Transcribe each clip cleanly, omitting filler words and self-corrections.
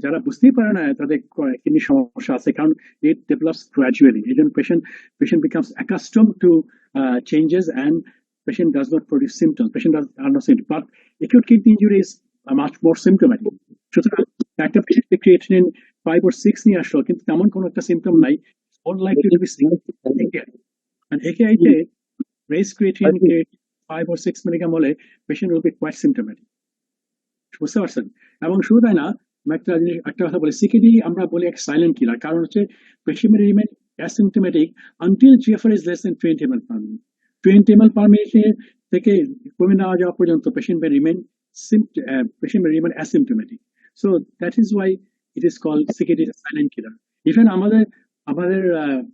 যারা বুঝতেই পারে না তাদের কিডনি সমস্যা আছে, কারণ it develops gradually. এই জন্য patient becomes accustomed to changes, and patient does not produce symptoms. Patient does are not symptoms, but acute kidney injury is much more symptomatic. সুতরাং একটা পেশেন্ট ক্রিয়েটিনিন 5 or 6 নিয়ে আসলো, কিন্তু তেমন কোনো একটা সিমটম নাই, more likely to be AKI. And AKI তে raised creatinine 5 or 6 milligram হলে patient will be quite symptomatic. বুঝতে পারছেন? এবং শুধু তাই না, আমি একটা কথা বলি, সিকিডি আমরা বলি এক সাইলেন্ট কিলার, কারণ হচ্ছে patient remain asymptomatic until GFR is less than 20 ml per minute. 20 ml per minute থেকে কমে না যাওয়া পর্যন্ত patient may remain asymptomatic. So that is why it is called CKD is a silent killer. Even আমাদের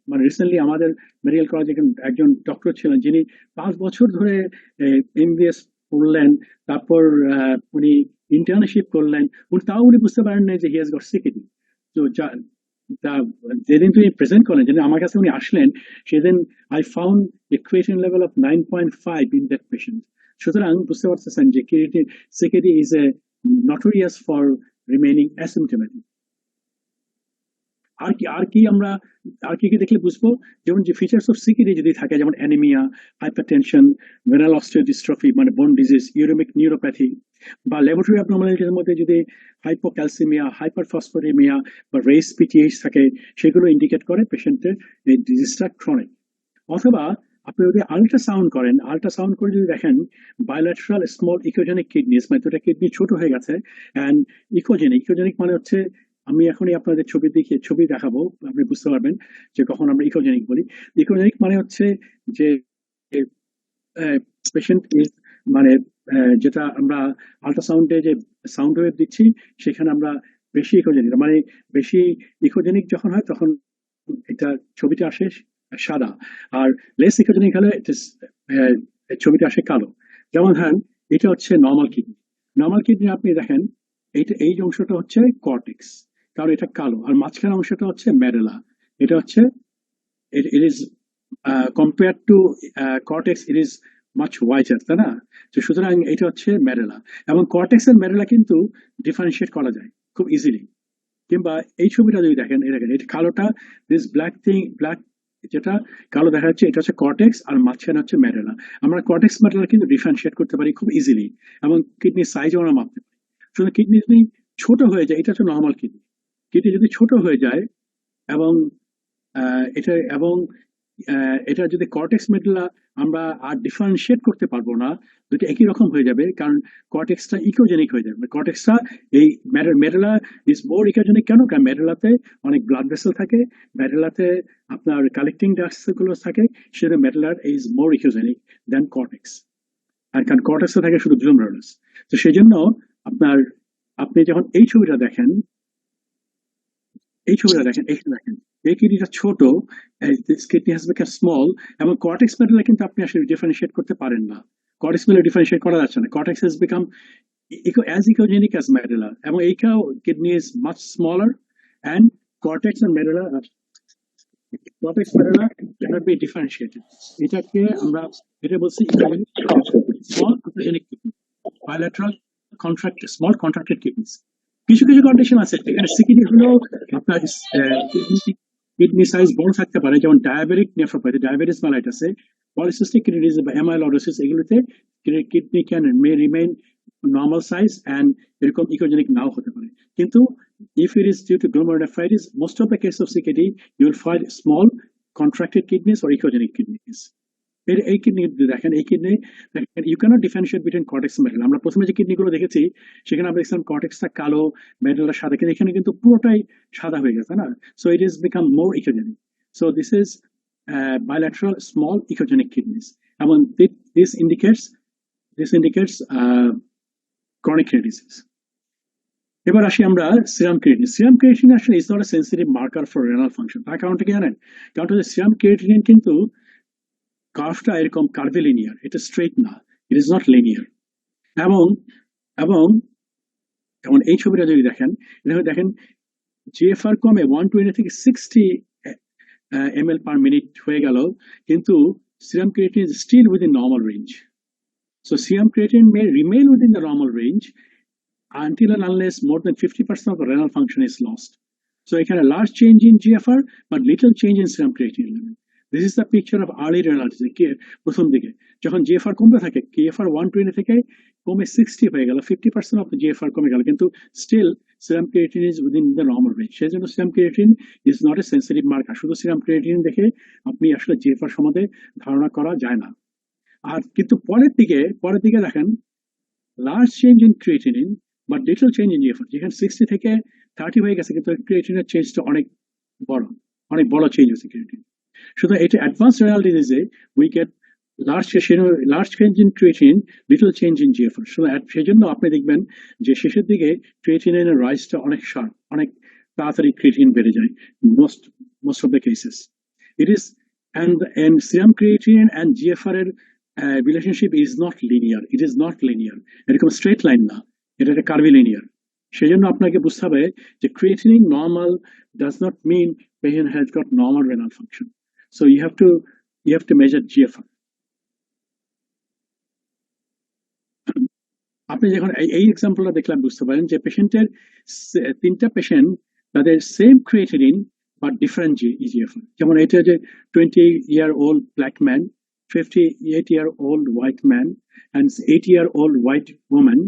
মানে recently আমাদের medical কলেজে একজন ডক্টর ছিলেন, যিনি 5 বছর ধরে MBS পড়লেন, তারপর উনি ইন্টার্নশিপ করলেন, তাও উনি বুঝতে পারেন না যে হি হ্যাজ গট সিকিডি। তো যেদিন তুমি প্রেজেন্ট করলেন, যেদিন আমার কাছে উনি আসলেন, সেদিন I found a creatinine level of 9.5 in that patient. সুতরাং বুঝতে পারতেছেন যে CKD is a notorious for remaining asymptomatic. আর কি দেখলে বুঝবো, যেমন যে ফিচার্স অফ সিকিডি যদি থাকে, যেমন অ্যানিমিয়া, হাইপারটেনশন, ভেনাল অস্টিওডিস্ট্রফি মানে বোন ডিজিজ, ইউরেমিক নিউরোপ্যাথি, বা ল্যাবরেটরি অ্যাবনর্মালিটির মধ্যে যদি হাইপোক্যালসিমিয়া, হাইপারফসফোরেমিয়া বা রেস PTH থাকে, সেগুলো ইন্ডিকেট করে পেশেন্টের এই ডিজিজটা ক্রনিক। অথবা আপনি যদি আল্ট্রাসাউন্ড করে যদি দেখেন বায়োল্যাটারাল স্মল ইকোজেনিক কিডনিস, মানে দুটা কিডনি ছোট হয়ে গেছে, অ্যান্ড ইকোজেনিক মানে হচ্ছে, আমি এখনই আপনাদের ছবি দেখাবো, আপনি বুঝতে পারবেন যে কখন আমরা ইকোজেনিক বলি। ইকোজেনিক মানে হচ্ছে যে পেশেন্ট ইজ মানে যেটা আমরা আল্ট্রাসাউন্ডে যে সাউন্ড ওয়েভ দিচ্ছি, সেখানে আমরা বেশি ইকোজেনিক, মানে বেশি ইকোজেনিক যখন হয় তখন এটা ছবিটা আসে সাদা, আর লেস ইকোজেনিক হলে ছবিটা আসে কালো। যেমন ধরেন এটা হচ্ছে নর্মাল কিডনি আপনি দেখেন, এই অংশটা হচ্ছে কর্টেক্স, কারণ এটা কালো, আর মাঝখানে অংশটা হচ্ছে মেডুলা। এটা হচ্ছে it is compared to cortex, it is much whiter, তাই না? তো সুতরাং এটা হচ্ছে মেডুলা, এবং কর্টেক্স এর মেডুলা কিন্তু ডিফারেন্সিয়েট করা যায় খুব ইজিলি। কিংবা এই ছবিটা যদি দেখেন, এটা কালোটা, দিস ব্ল্যাক যেটা কালো দেখা যাচ্ছে, এটা হচ্ছে কর্টেক্স, আর মাঝখানে হচ্ছে মেডুলা। আমরা কর্টেক্স মেডুলা কিন্তু ডিফারেন্সিয়েট করতে পারি খুব ইজিলি, এবং কিডনির সাইজও আমরা মাপতে পারি। শুধু কিডনি যদি ছোট হয়ে যায়, এটা হচ্ছে নর্মাল কিডনি যদি ছোট হয়ে যায়, এবং এটা যদি কর্টেক্স মেডুলা আমরা আর ডিফারেন্সিয়েট করতে পারবো না, দুটো একই রকম হয়ে যাবে, কারণ কর্টেক্সটা ইকোজেনিক হয়ে যাবে। কর্টেক্সটা এই মেডুলা ইজ মোর ইকোজেনিক কেন? কারণ মেডুলাতে অনেক ব্লাড ভেসেল থাকে, মেডুলাতে আপনার কালেক্টিং ডাক্টগুলো থাকে, সেটা মেডুলার is more echogenic than cortex. আর কারণ কর্টেক্সে থাকে শুধু গ্লোমেরুলাস। তো সেই জন্য আপনি যখন এই ছবিটা দেখেন, এই কিডনিটা ছোট, this kidney has become small, এবং কর্টেক্স মেডুলা কিন্তু আপনি আসলে ডিফারেন্সিয়েট করতে পারেন না। কর্টেক্স মেডুলা ডিফারেন্সিয়েট করা যাচ্ছে না। Cortex has become as ecogenic as medulla, এবং এই kidney is much smaller, and cortex and medulla cannot be differentiated. এটা বলছি small ecogenic kidney, bilateral small contracted kidneys. কিছু কন্ডিশন আছে এখানে সিকিডি হলো আপনার কিডনি সাইজ বড় থাকতে পারে, যেমন ডায়াবেটিক নেফ্রোপ্যাথি, ডায়াবেটিস মেলাইটাসে, পলিসিস্টিক কিডনি ডিজিজ বা অ্যামাইলোইডোসিস, এগুলোতে kidney may remain normal size, and এরকম ইকোজেনিক নাও হতে পারে। কিন্তু if it is due to glomerulonephritis, most of the case of CKD you will find small contracted kidneys or ecogenic kidneys. এই kidney দেখেন, you can't differentiate between cortex and medulla. আমরা প্রথমে যে কিডনিগুলো দেখেছি, সেখানে আমরা দেখছিলাম কর্টেক্সটা কালো, মেডুলা সাদা, কিন্তু এখানে কিন্তু পুরোটাই সাদা হয়ে গেছে না। So it is become more echogenic. So this is bilateral small ecogenic kidneys, এবং this indicates chronic kidney disease. এবার আসি আমরা সিরাম ক্রিয়েটিনিন আসলে is not a sensitive marker for renal function. তার কারণটা কি জানেন? কারণটা হচ্ছে সিরাম ক্রিয়েটিনিন কিন্তু কার্ভটা এরকম কার্ভিলিনিয়ার, এটা স্ট্রেট না, ইট ইজ নট লিনিয়ার। এবং এই ছবিটা যদি দেখেন GFR কমে 120 থেকে 60 ml per minute হয়ে গেল, কিন্তু serum creatinine is still within normal range. So serum creatinine may remain within the normal range until and unless more than 50% of the renal function is lost. So এখানে large change in GFR but little change in serum creatinine level. This is the picture of early renal disease প্রথম দিকে যখন GFR কমতে থাকে GFR 120 থেকে কমে 60 হয়ে গেল 50% of the GFR কমে গেল কিন্তু still serum creatinine is within the normal range সেজন্য serum creatinine is not a sensitive marker শুধু serum creatinine দেখে আপনি আসলে GFR সম্বন্ধে ধারণা করা যায় না আর কিন্তু পরের দিকে দেখেন large change in creatinine but little change in GFR যেখানে 60 থেকে 30 হয়ে গেছে কিন্তু ক্রিয়েটিনের চেঞ্জটা অনেক বড় চেঞ্জ হচ্ছে ক্রিয়েটিন সুতরাং এটা অ্যাডভান্স রেনাল ডিজিজে we get large change in creatine little change in GFR সেই জন্য আপনি দেখবেন যে শেষের দিকে ক্রিয়েটিনের রাইজটা অনেক শার্প অনেক তাড়াতাড়ি ক্রিয়েটিন বেড়ে যায় most of the cases it is and serum creatinine and GFR এর relationship is not linear it is not linear এরকম স্ট্রেট লাইন না এটা একটা কার্ভিলিনিয়ার সেজন্য আপনাকে বুঝতে হবে যে creatinine normal does not mean patient has got normal renal function so you have to measure GFR আপনি যখন এই এক্সাম্পলটা দেখলাম বুঝতে পারেন যে পেশেন্টের তিনটা পেশেন্ট তাদের same creatinine but different GFR যেমন এটা যে 20-year-old black man 58-year-old white man and 80-year-old white woman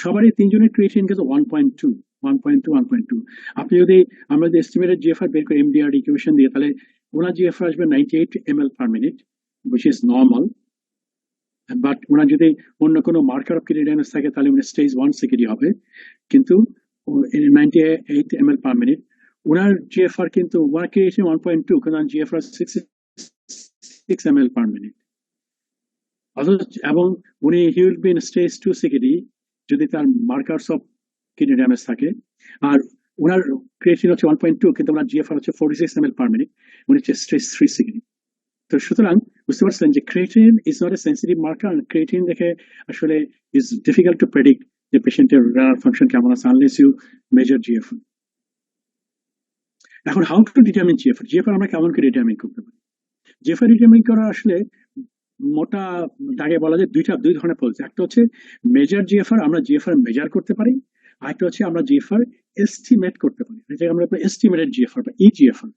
সবারই তিনজনের ক্রিয়েটিনিন কিন্তু 1.2 আপনি যদি আমরা যদি এস্টিমেটেড GFR বের করি MDRD ইকুয়েশন দিয়ে তাহলে ওনার GFR আসবে 98 ml per minute which is normal but ওনার যদি অন্য কোনো মার্কার অফ কিডনি ড্যামেজ থাকে তাহলে উনি স্টেজ 1 সিকিডি হবে কিন্তু 98 ml per minute ওনার GFR কিন্তু ওনার ক্রিয়েটিনিন 1.2 কিন্তু GFR 66 ml per minute এবং উনি he will be in stage 2 CKD যদি তার মার্কারস অফ কিডনি ড্যামেজ থাকে আর ওনার ক্রিয়েটিনিন হচ্ছে 1.2 কিন্তু ওনার GFR হচ্ছে 46 ml per minute উনি হচ্ছে স্টেজ 3 সিকিডি তো সুতরাং বুঝতে পারছেন যে creatinine is not a sensitive marker creatinine দেখে আসলে ইজ ডিফিকাল্ট টু প্রেডিক্ট যে পেশেন্টের রেনাল ফাংশন কেমন আছে আনলেস ইউ মেজার GFR এখন হাউ টু ডিটারমিন GFR আমরা কেমন করে ডিটারমিন করতে পারি GFR ডিটারমিন করা আসলে মোটা দাগে বলা যায় দুই ধরনের পদ্ধতি একটা হচ্ছে মেজার GFR আমরা GFR মেজার করতে পারি আরেকটা হচ্ছে আমরা GFR এস্টিমেট করতে পারি যেটা আমরা এস্টিমেটেড GFR বা EGFR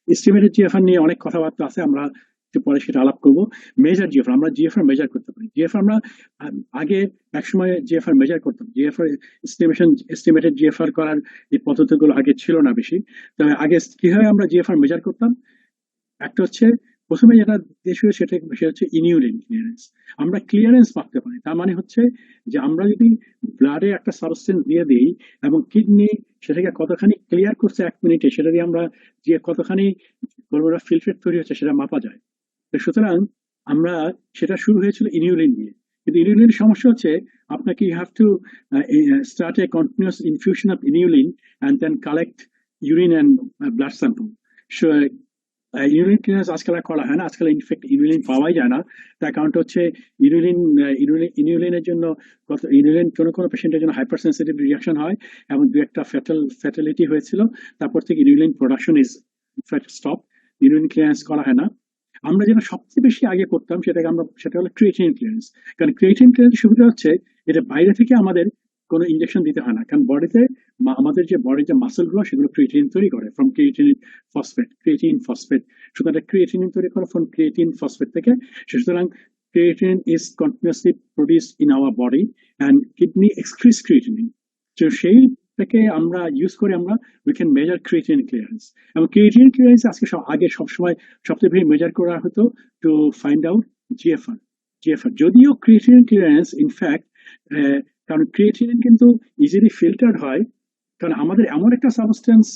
এস্টিমেটেড GFR নিয়ে অনেক কথাবার্তা আছে আমরা একটু পরে সেটা আলাপ করবো মেজার GFR আমরা GFR মেজার করতে পারি GFR আমরা আগে একসময় GFR মেজার করতাম GFR এস্টিমেটেড GFR করার এই পদ্ধতিগুলো আগে ছিল না বেশি তবে আগে কিভাবে আমরা GFR মেজার করতাম একটা হচ্ছে প্রথমে যেটা সেটা হচ্ছে ইনিউলিন ক্লিয়ারেন্স আমরা ক্লিয়ারেন্স মাপতে পারি তার মানে হচ্ছে যে আমরা যদি ব্লাডে একটা সাবস্টেন্স দিয়ে দিই এবং কিডনি সেটাকে কতখানি ক্লিয়ার করছে 1 মিনিটে সেটা দিয়ে আমরা যে কতখানি ফিল্ট্রেট তৈরি হচ্ছে সেটা মাপা যায় তো সুতরাং আমরা সেটা শুরু হয়েছিল ইনিউলিন দিয়ে কিন্তু ইনিউলিনের সমস্যা হচ্ছে আপনাকে you have to start a continuous infusion of inulin and then collect urine and blood sample urine clearance আজকাল আর করা হয় না আজকাল ইনফেক্ট ইনুলিন পাওয়াই যায় না তার কারণটা হচ্ছে ইনুলিনের জন্য ইনুলিন কোনো পেশেন্টের জন্য হাইপার সেন্সিটিভ রিয়াকশন হয় এবং দু একটা ফ্যাটালিটি হয়েছিল তারপর থেকে inulin production is stop inulin clearance করা হয় না আমরা যেটা সবচেয়ে বেশি আগে করতাম সেটা হলো ক্রিয়েটিনিন ক্লিয়ারেন্স কারণ ক্রিয়েটিনিন ক্লিয়ারেন্স সুবিধা হচ্ছে এটা বাইরে থেকে আমাদের কোনো ইনজেকশন দিতে হয় না কারণ বডিতে আমাদের যে বডির যে মাসেল গুলো সেগুলো ক্রিয়েটিনিন তৈরি করে ফ্রম ক্রিয়েটিনিন ফসফেট সুতরাং ক্রিয়েটিনিন তৈরি করে ফ্রম ক্রিয়েটিন ফসফেট থেকে সুতরাং creatinine is continuously produced in our body and kidney excretes creatinine তো সেইটাকে আমরা ইউজ করে আমরা we can measure creatinine clearance এবং ক্রিয়েটিনিন ক্লিয়ারেন্স আজকে আগে সবসময় সবচেয়ে বেশি মেজার করা হতো টু ফাইন্ড আউট GFR যদিও ক্রিয়েটিনিন ক্লিয়ারেন্স ইনফ্যাক্ট কারণ ক্রিয়েটিনিন কিন্তু ইজিলি ফিল্টার্ড হয় কারণ আমাদের এমন একটা সাবস্টেন্স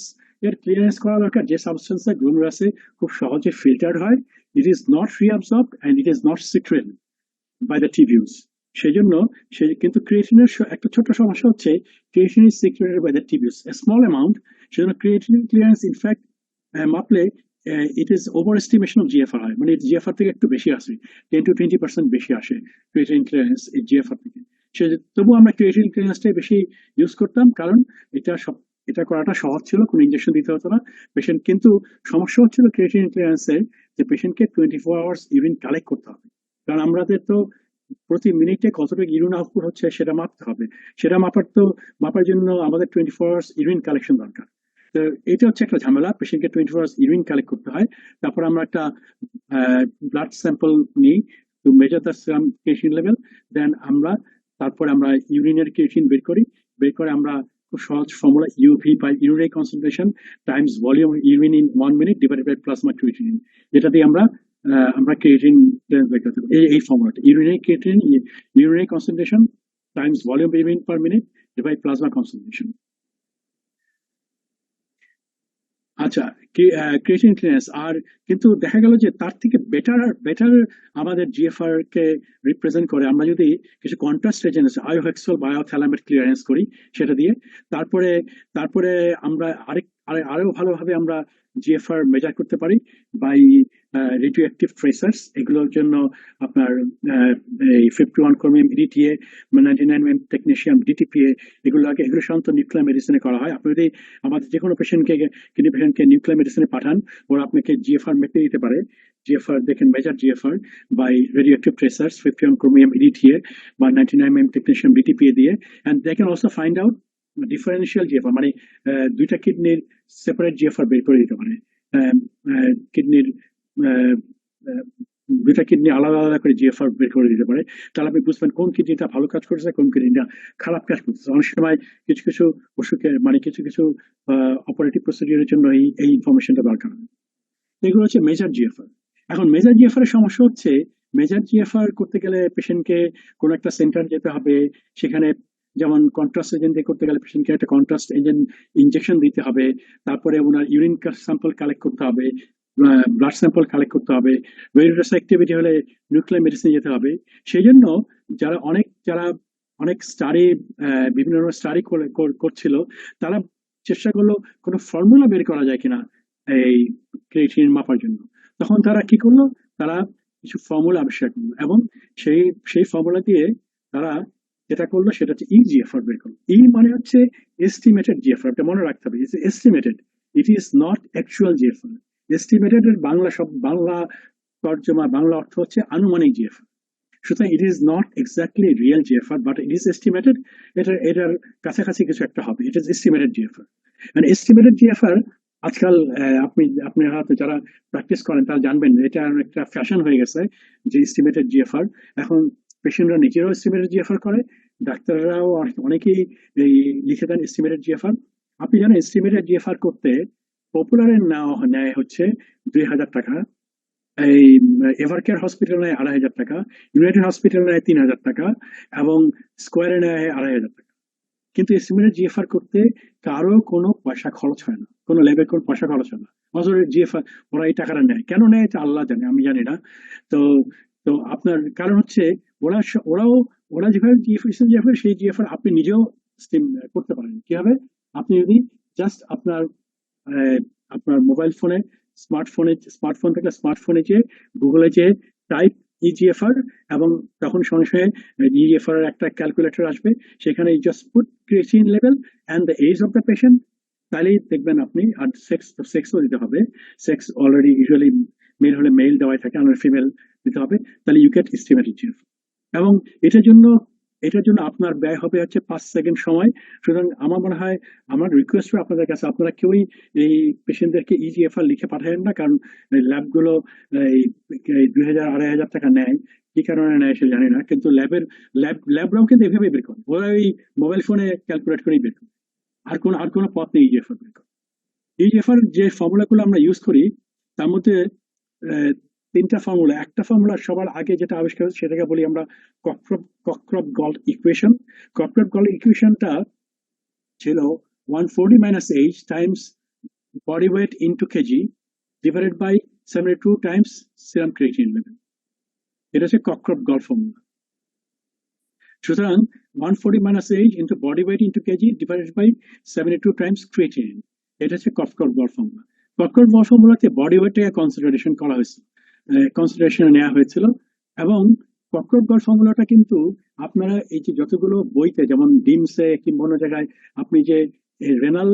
এর ক্লিয়ারেন্স করা দরকার যে সাবস্টেন্সটা গ্লোমেরুলাসে খুব সহজে ফিল্টার্ড হয় it is not reabsorbed and it is not secreted by the tubules সেজন্য কিন্তু ক্রিয়েটিনের একটা ছোট সমস্যা হচ্ছে creatine is secreted by the tubules a small amount সেজন্য ক্রিয়েটিনিন ক্লিয়ারেন্স ইনফ্যাক্ট মাপলে it is overestimation of GFR হয় মানে GFR থেকে একটু বেশি আসে 10 to 20% বেশি আসে ক্রিয়েটিনিন ক্লিয়ারেন্স এই GFR থেকে তবু আমরা ক্রিয়েটিনিন ক্লিয়ারেন্সটাই বেশি ইউজ করতাম কারণ এটা করাটা সহজ ছিল কোনো ইনজেকশন দিতে হতো না পেশেন্ট কিন্তু সমস্যা হচ্ছিল ক্রিয়েটিনিন ক্লিয়ারেন্সে যে পেশেন্টকে 24 আওয়ার্স ইউরিন কালেক্ট করতে হবে কারণ আমাদের তো প্রতি মিনিটে কতটুকু ইউরিন আউটপুট হচ্ছে সেটা মাপতে হবে। সেটা মাপার জন্য আমাদের 24 আওয়ার্স ইউরিন কালেকশন দরকার। তো এটা হচ্ছে একটা ঝামেলা, পেশেন্টকে 24 আওয়ার্স ইউরিন কালেক্ট করতে হয়। তারপর আমরা একটা ব্লাড স্যাম্পল নিই to measure the serum creatine level. Then তারপরে আমরা ইউরিনের ক্রিয়েটিন বের করে আমরা খুব সহজ ফর্মুলা ইউভি বা urinary concentration times volume urine in 1 minute divided by plasma creatinine, যেটা দিয়ে আমরা ক্রিয়েটিন বের করতে পারি। এই ফর্মুলাটা urinary creatine, urinary concentration times volume urine per minute divide plasma concentration. আচ্ছা, ক্রিয়েটিন ক্লিয়ারেন্স আর কিন্তু দেখা গেল যে তার থেকে বেটার আমাদের জিএফআর কে রিপ্রেজেন্ট করে আমরা যদি কিছু কন্ট্রাস্ট এজেন্ট আছে আয়োহেক্সল বায়োথ্যালামেট ক্লিয়ারেন্স করি সেটা দিয়ে। তারপরে তারপরে আমরা আরো ভালোভাবে আমরা জিএফআর মেজার করতে পারি বাই রেডিও অ্যাক্টিভ ট্রেসার্স। এগুলোর জন্য আপনার এই 51 ক্রোমিয়াম ইডিটিএ, 99 টেকনেশিয়াম ডিটিপিএ, এগুলো সাধারণত নিউক্লিয়ার মেডিসিনে করা হয়। আপনি যদি আমাদের যে কোনো কিডনি পেশেন্টকে নিউক্লিয়ার মেডিসিনে পাঠান, ওরা আপনাকে জিএফআর মেপে দিতে পারে। জিএফআর দেখেন measure GFR by radioactive tracers 51 chromium EDTA বা 99 টেকনেশিয়াম ডিটিপিএ দিয়ে। And they can also find out differential GFR, মানে দুইটা কিডনির সেপারেট জিএফআর বের করে দিতে পারে। কিডনির দুইটা কিডনি আলাদা আলাদা করে জিএফআর বের করে দিতে পারে। তাহলে আপনি বুঝবেন কোন কিডনিটা ভালো কাজ করছে, কোন কিডনিটা খারাপ কাজ করছে। অনেক সময় কিছু কিছু অসুখের মানে কিছু কিছু অপারেটিভ প্রসিডিউরের জন্য এই ইনফরমেশনটা দরকার। এগুলো হচ্ছে মেজার জিএফআর। এখন মেজার জিএফআর এর সমস্যা হচ্ছে, মেজার জিএফআর করতে গেলে পেশেন্টকে কোন একটা সেন্টার যেতে হবে, সেখানে যেমন কন্ট্রাস্ট এজেন্ট দিয়ে করতে গেলে পেশেন্টকে একটা কন্ট্রাস্ট এজেন্ট ইনজেকশন দিতে হবে, তারপরে ওনার ইউরিন স্যাম্পল কালেক্ট করতে হবে, ব্লাড স্যাম্পল কালেক্ট করতে হবে, রেডিওস অ্যাক্টিভিটি হলে নিউক্লিয়ার মেডিসিন যেতে হবে। সেই জন্য যারা অনেক স্টাডি বিভিন্ন ধরনের স্টাডি করছিল, তারা চেষ্টা করলো কোনো ফর্মুলা বের করা যায় কিনা এই ক্রিয়েটিনিন মাপার জন্য। তখন তারা কি করলো, তারা কিছু ফর্মুলা আবিষ্কার করলো এবং সেই ফর্মুলা দিয়ে তারা যেটা করলো সেটা হচ্ছে ইজিএফআর বের করলো। ই মানে হচ্ছে এস্টিমেটেড জিএফআর, এটা মনে রাখতে হবে। Estimated, it is not actual GFR. Estimated এর বাংলা তর্জমা, বাংলা অর্থ হচ্ছে আনুমানিক জিএফআর। সুতরাং ইট is not exactly real GFR, but it is estimated. এটার কাছাকাছি কিছু একটা হবে। It is estimated GFR. Estimated GFR আজকাল আপনি হয়তো যারা প্র্যাকটিস করেন তারা জানবেন এটা একটা ফ্যাশন হয়ে গেছে যে এস্টিমেটেড জিএফআর। এখন পেশেন্টরা নিজেরাও এস্টিমেটেড জিএফআর করে, ডাক্তাররাও অনেকেই লিখে দেন এস্টিমেটেড জিএফআর। আপনি জানেন এস্টিমেটেড জিএফআর করতে পপুলারের নেয় হচ্ছে 2000 টাকা, এই এভারকেয়ার হসপিটাল নেয় 2500 টাকা, ইউনাইটেড হসপিটাল নেয় 3000 টাকা এবং স্কোয়ারে নেয় 2500 টাকা। কিন্তু এস্টিমেটেড জিএফআর করতে কারো কোনো পয়সা খরচ হয় না, কোনো ল্যাবের কোনো পয়সা খরচ হয় না। অথচ জিএফআর ওরা এই টাকাটা নেয়, কেন নেয় এটা আল্লাহ জানে, আমি জানি না। তো তো আপনার কারণ হচ্ছে ওরা ওরাও ওরা যেভাবে জিএফআর সেই জিএফআর আপনি নিজেও করতে পারেন। কিভাবে? আপনি যদি জাস্ট আপনার মোবাইল ফোনে স্মার্টফোন থেকে স্মার্টফোনে যে গুগলে যে টাইপ ইজিএফআর এবং তখন সঙ্গে সঙ্গে ইজিএফআর এর একটা ক্যালকুলেটর আসবে, সেখানে just put creatinine level and the age of the patient, তাহলেই দেখবেন আপনি। আর সেক্সও দিতে হবে। সেক্স অলরেডি ইউজুয়ালি মেল হলে মেল দেওয়াই থাকে, আর ফিমেল দিতে হবে। তাহলে ইউ গেট এস্টিমেটেড জিএফআর। এবং এটার জন্য আপনার ব্যয় হবে হচ্ছে 5 সেকেন্ড সময়। সুতরাং আমার মনে হয়, আমার রিকোয়েস্ট আপনাদের কাছে, আপনারা কেউই এই পেশেন্টদেরকে ইজিএফআর লিখে পাঠাবেন না, কারণ ল্যাবগুলো এই 2000-2500 টাকা নেয়। কি কারণে নেয় সে জানি না, কিন্তু ল্যাবরাও কিন্তু এভাবে বের করে, ওরা ওই মোবাইল ফোনে ক্যালকুলেট করেই বের করে। আর কোনো পথ নেই ইজিএফআর বের করে। ইজিএফআর যে ফর্মুলাগুলো আমরা ইউজ করি তার মধ্যে 3টা ফর্মুলা। একটা ফর্মুলা সবার আগে যেটা আবিষ্কার হয়েছে সেটাকে বলি আমরা কক্রপ-গল্ড ইকুয়েশন। কক্রপ-গল্ড ইকুয়েশনটা ছিল 140 minus h times body weight into kg divided by 72 times serum creatinine level. এটা হচ্ছে কক্রপ-গল্ড ফর্মুলা। সুতরাং 140 minus h into body weight into kg divided by 72 times creatinine, এটা হচ্ছে কক্রপ-গল্ড ফর্মুলা। কক্রপ-গল্ড ফর্মুলাতে বডি ওয়েটটাকে কনসিডারেশনে নেওয়া হয়েছিল। এবং কক্রপ-গল্ড ফর্মুলাটা কিন্তু আপনারা এই যে যতগুলো বইতে, যেমন ডিমসে কিংবা অন্য জায়গায় আপনি যে রেনাল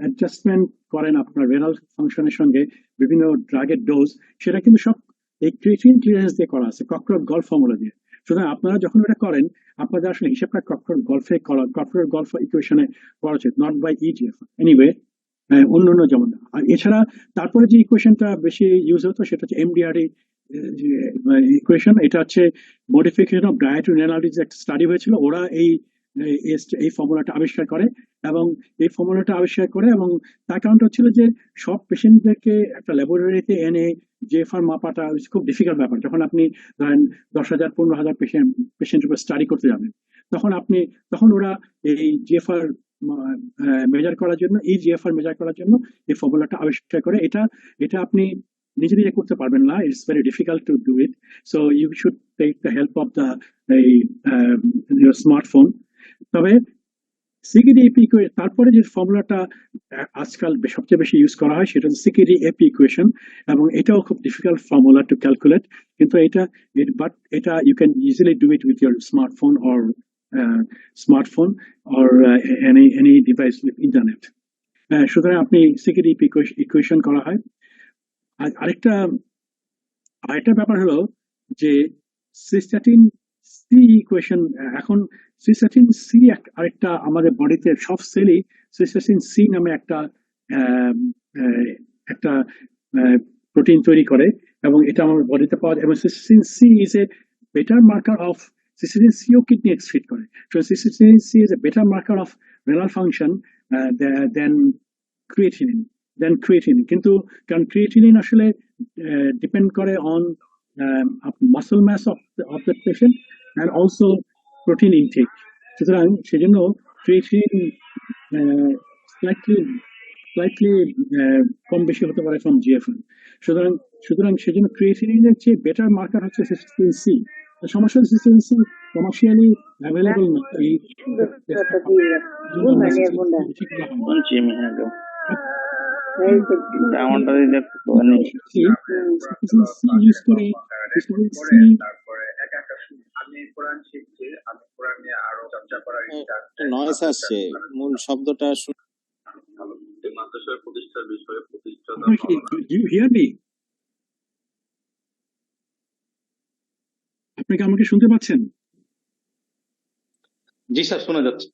অ্যাডজাস্টমেন্ট করেন আপনার রেনাল ফাংশনের সঙ্গে বিভিন্ন ড্রাগের ডোজ, সেটা কিন্তু সব এই ক্রিয়েটিনিন ক্লিয়ারেন্স দিয়ে করা আছে কক্রপ-গল্ড ফর্মুলা দিয়ে। সুতরাং আপনারা যখন এটা করেন, আপনাদের আসলে হিসেবটা কর্পোরেট গল্ফ ইকুয়েশনে করা উচিত, নট বাই ইজিএফ এনিওয়ে। অন্য অন্য যেমন, আর এছাড়া তারপরে যে ইকুয়েশনটা বেশি ইউজ হতো সেটা হচ্ছে এমডিআরই ইকুয়েশন। এটা হচ্ছে মডিফিকেশন অফ ডায়েট রেনাল্ডিজ একটা স্টাডি হয়েছিল, ওরা এই ফর্মুলাটা আবিষ্কার করে। এবং এই ফর্মুলাটা আবিষ্কার করে এবং তার কারণটা হচ্ছিল যে সব পেশেন্টদেরকে একটা ল্যাবরেটরিতে এনে জেএফআর মাপাটা খুব ডিফিকাল্ট ব্যাপার। যখন আপনি ধরেন 10,000 15,000 পেশেন্টের উপর স্টাডি করতে যাবেন, তখন আপনি তখন ওরা এই জিএফআর মেজার করার জন্য, এই জিএফআর মেজার করার জন্য এই ফর্মুলাটা আবিষ্কার করে। এটা এটা আপনি নিজে নিজে করতে পারবেন না, it's very difficult to do it. So you should take the help of the smartphone. তবে সিকিডি এপি, তারপরে যে ফর্মুলাটা আজকাল সবচেয়ে বেশি ইউজ করা হয় সেটা হচ্ছে সিকিডি এপি ইকুয়েশন, এবং এটাও খুব ডিফিকাল্ট ফর্মুলা টু ক্যালকুলেট। কিন্তু বাট এটা you can easily do it with your smartphone or any device with internet. সুতরাং আপনি সিকিডি এপি ইকুয়েশন করা হয়। আর আরেকটা আরেকটা ব্যাপার হলো যে সিস্টাটিন সি ইকুয়েশন। এখন সিস্টাটিন সি আরেকটা আমাদের বডিতে সব সেলই সিস্টাটিন সি নামে আহ, আহ, একটা প্রোটিন তৈরি করে, এবং এটা আমাদের বডিতে পাওয়া যায়। এবং cystatin C is a better marker of, cystatin সিও কিডনি এক্সক্রিট করে। So cystatin C is a better marker of renal function than creatinine কিন্তু কারণ ক্রিয়েটিনিন আসলে ডিপেন্ড করে on muscle mass of the patient and also protein intake. সুতরাং সেজন্য ক্রিয়েটিনিন স্লাইটলি স্লাইটলি কম বেশি হতে পারে ফ্রম জিএফএল। সুতরাং সুতরাং সেজন্য ক্রিয়েটিনিনের চেয়ে বেটার মার্কার হচ্ছে সিস্টেইন সি। সমস্যা হচ্ছে সিস্টেইন সি কমার্শিয়ালি অ্যাভেলেবল না, এই জন্য আমরা সিস্টেইন সি বেশি করা হয় না। আমারটা দিলে মানে সিস্টেইন সি ইউজ করে সিস্টেইন সি নয়েস আসছে, মূল শব্দটা you hear me? আপনি কি আমাকে শুনতে পাচ্ছেন? জি স্যার শোনা যাচ্ছে।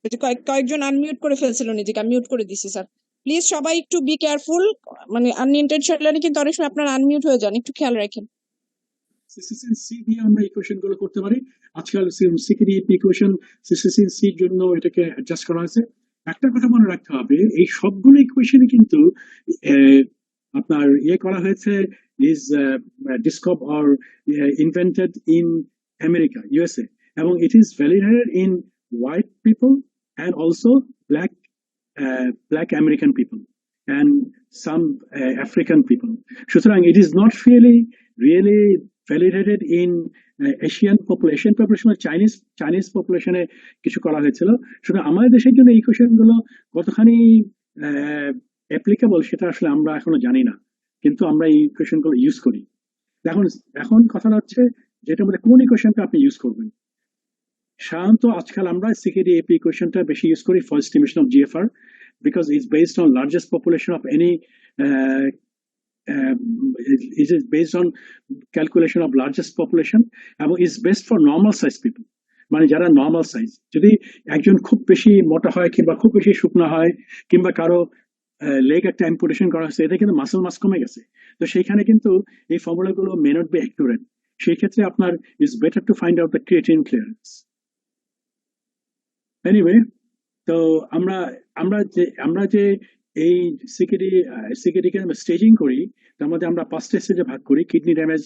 কয়েকজন আনমিউট করে ফেলছিল নিজেকে, আমি মিউট করে দিছি স্যার। প্লিজ সবাই একটু বি কেয়ারফুল, মানে আনইনটেনশনালি কিন্তু অনেক সময় আপনারা আনমিউট হয়ে যান, একটু খেয়াল রাখেন। সিস্টেইন সি দিয়ে আমরা ইকুয়েশন গুলো করতে পারি। আজকাল সিকিডি ইকুয়েশন সিস্টেইন সি জন্য এটাকে অ্যাডজাস্ট করা হয়েছে। একটা কথা মনে রাখতে হবে, এই সবগুলো ইকুয়েশনই কিন্তু আপনার করা হয়েছে, is discovered or invented in America, USA, এবং it is validated in white people and also black American people and some African people. সুতরাং it is not really validated in Asian population, Chinese population এ কিছু করা হয়েছিল। সুতরাং আমাদের দেশের জন্য এই কোশ্চেন গুলো কতখানি অ্যাপ্লিকেবল সেটা আসলে আমরা এখনো জানি না, কিন্তু আমরা এই কোশ্চেন গুলো ইউজ করি। এখন এখন কথা হচ্ছে যেটার মধ্যে কোন ইকুয়েশনটা আপনি ইউজ করবেন। সাধারণত আজকাল আমরা সিকিডি এপি ইকুয়েশনটা বেশি ইউজ করি for estimation of GFR, because it's based on largest population of any it is based on calculation of largest population এবং is best for normal size people, মানে যারা নর্মাল সাইজ। যদি একজন খুব বেশি মোটা হয় কিংবা খুব বেশি শুকনো হয় কিংবা কারো লেগ একটা অ্যাম্পুটেশন করা হয়েছে, এতে কিন্তু মাসল মাস কমে গেছে, তো সেইখানে কিন্তু এই ফর্মুলা গুলো মে নট বি অ্যাকুরেট। সেই ক্ষেত্রে আপনার is better to find out the creatine clearance. Anyway, তো আমরা যে এই সিকিডিকে স্টেজিং করি, তার মধ্যে আমরা 5টা স্টেজে ভাগ করি। কিডনি ড্যামেজ,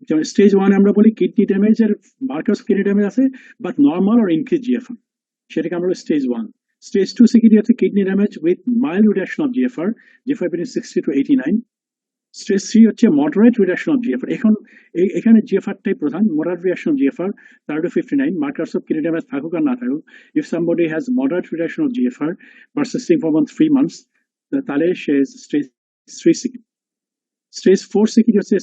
যেমন স্টেজ 1 আমরা বলি কিডনি ড্যামেজের মার্কার্স কিডনি ড্যামেজ আছে but normal or increase GFR, সেটাকে আমরা বলি স্টেজ 1। স্টেজ 2 সিকিডি হচ্ছে kidney damage with mild reduction of GFR between 60 to 89। Stage 3 হচ্ছে মডারেট রিডাকশন অফ জিএফআর। এখানে জিএফআরটাই প্রধান, moderate reduction of GFR 30 to 59, markers of kidney damage থাকুক আর না থাকুক। If somebody has moderate reduction of GFR persisting for about 3 months, তাহলে সে stage 3 CKD. Stage 4 CKD হচ্ছে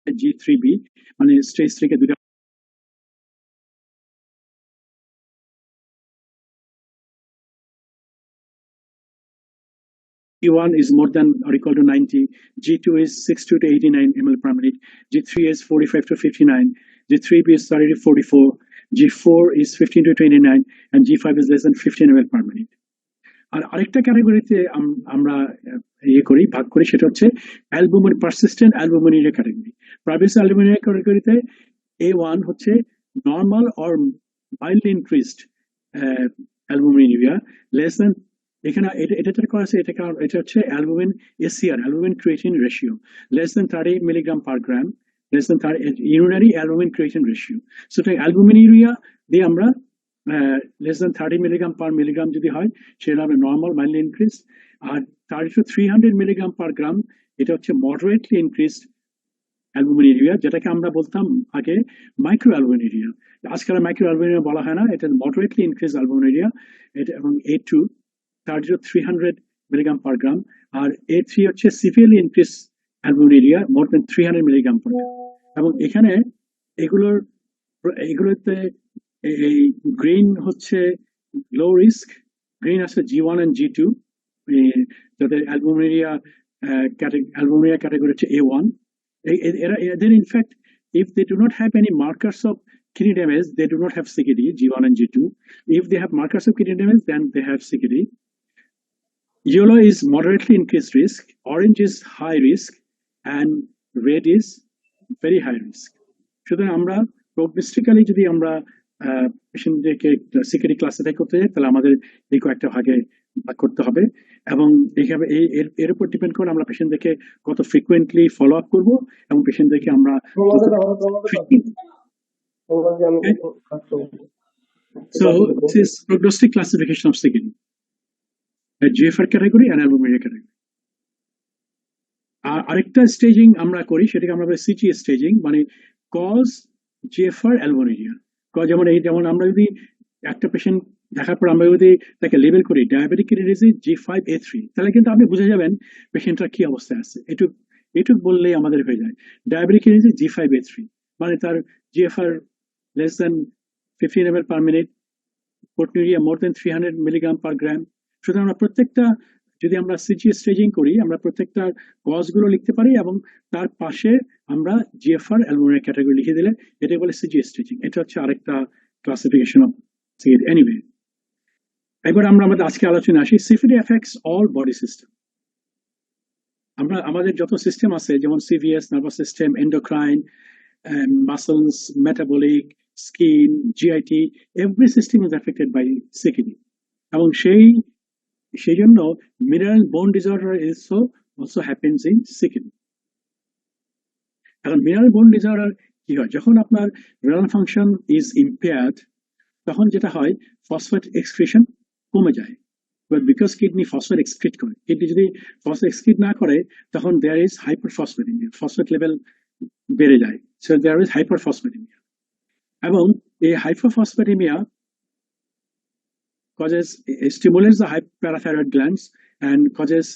G3B, মানে stage থেকে দুটা G1 is more than or equal to 90, G2 is 62 to 89 ml per minute, G3 is 45 to 59, G3B is 30 to 44, G4 is 15 to 29, and G5 is less than 15 ml per minute. আর আরেকটা ক্যাটাগরিতে আমরা ইয়ে করি ভাগ করি, সেটা হচ্ছে albumin persistent albuminuria category. Privacy albuminuria ক্যাটাগরিতে A1 হচ্ছে normal or mildly increased albuminuria, less than, এখানে এটা যেটা করা আছে এটা হচ্ছে albumin ACR, albumin creatine ratio, less than 30 milligram per gram, less than urinary albumin creatine ratio. সুতরাং অ্যালবুমিনিয়া দিয়ে আমরা less than 30 milligram per milligram যদি হয় সেটা হবে নর্মাল মাইল্ডলি ইনক্রিজ, আর 30 to 300 মিলিগ্রাম পার গ্রাম এটা হচ্ছে মডারেটলি ইনক্রিজড অ্যালবুমিনিয়া, যেটাকে আমরা বলতাম আগে মাইক্রো অ্যালবুমিনিয়া। আজকাল মাইক্রো অ্যালবুমিনিয়া বলা হয় না, এটা মডারেটলি ইনক্রিজ অ্যালবুমিনিয়া। এটা এবং A2 30 to 300 milligram per gram, R A3 হচ্ছে সিভিয়ারলি ইনক্রিজ অ্যালবুমিনিয়া মোর দেন 300 মিলিগ্রাম পার গ্রাম। এবং এখানে এগুলোতে এই গ্রিন হচ্ছে লো রিস্ক, গ্রিন আছে G1 and G2, যাদের অ্যালবুমিনিয়া ক্যাটাগরি হচ্ছে A1। এদের in fact if they do not have any markers of kidney damage, they do not have CKD, G1 and G2. If they have markers of kidney damage, then they have CKD. Yellow is moderately increased risk, orange is high risk, and red is very high risk. সুতরাং আমরা প্রগনোস্টিক্যালি যদি আমরা পেশেন্টদেরকে security classify করতে যাই, তাহলে আমাদের এই কয়েকটা ভাগে ভাগ করতে হবে, এবং এইভাবে এর উপর ডিপেন্ড করে আমরা পেশেন্টদেরকে কত ফ্রিকুয়েন্টলি ফলো আপ করবো, এবং পেশেন্টদেরকে আমরা so this is prognostic classification of CKD, a GFR category and albuminuria category. আরেকটা স্টেজিং আমরা করি, সেটাকে আমরা বলি CG স্টেজিং, মানে কজ GFR albuminuria। যেমন আমরা যদি একটা পেশেন্ট দেখার পর আমরা যদি তাকে লেবেল করি ডায়াবেটিক কিডনি ডিজিজ G5A3, তাহলে কিন্তু আপনি বুঝে যাবেন পেশেন্টটা কি অবস্থায় আছে। এটুক বললেই আমাদের হয়ে যায় ডায়াবেটিক কিডনি ডিজিজ G5A3, মানে তার GFR less than 15 ml per minute, proteinuria more than 300 milligram per gram। সুতরাং আমরা প্রত্যেকটা যদি আমরা CG স্টেজিং করি, আমরা প্রত্যেকটা কজগুলো লিখতে পারি, এবং তার পাশে আমরা GFR অ্যালবুমিনুরিয়া ক্যাটাগরি লিখে দিলে এটা বলে CG স্টেজিং। এটা হচ্ছে আরেকটা ক্লাসিফিকেশন অফ CKD। এনিওয়ে, এবার আমরা আমাদের আজকে আলোচনা আসি। CKD affects all body system। আমাদের যত সিস্টেম আছে, যেমন CVS, nervous system, endocrine, muscles, metabolic, skin, GIT, every system is affected by CKD। এবং সেই জন্য mineral bone disorder also happens in CKD। এখন মিনারেল বোন ডিসঅর্ডার কি হয়? যখন আপনার রেনাল ফাংশন ইজ ইম্পেয়ার্ড, তখন যেটা হয় ফসফেট এক্সক্রিশন কমে যায়, বিকজ কিডনি ফসফেট এক্সক্রিট করে। কিডনি যদি ফসফেট এক্সক্রিট না করে, তখন there is hyperphosphataemia, phosphate level বেড়ে যায়। সো দেয়ার ইজ হাইপারফসফেটেমিয়া, এবং এই hyperphosphataemia stimulates the hyperparathyroid glands and causes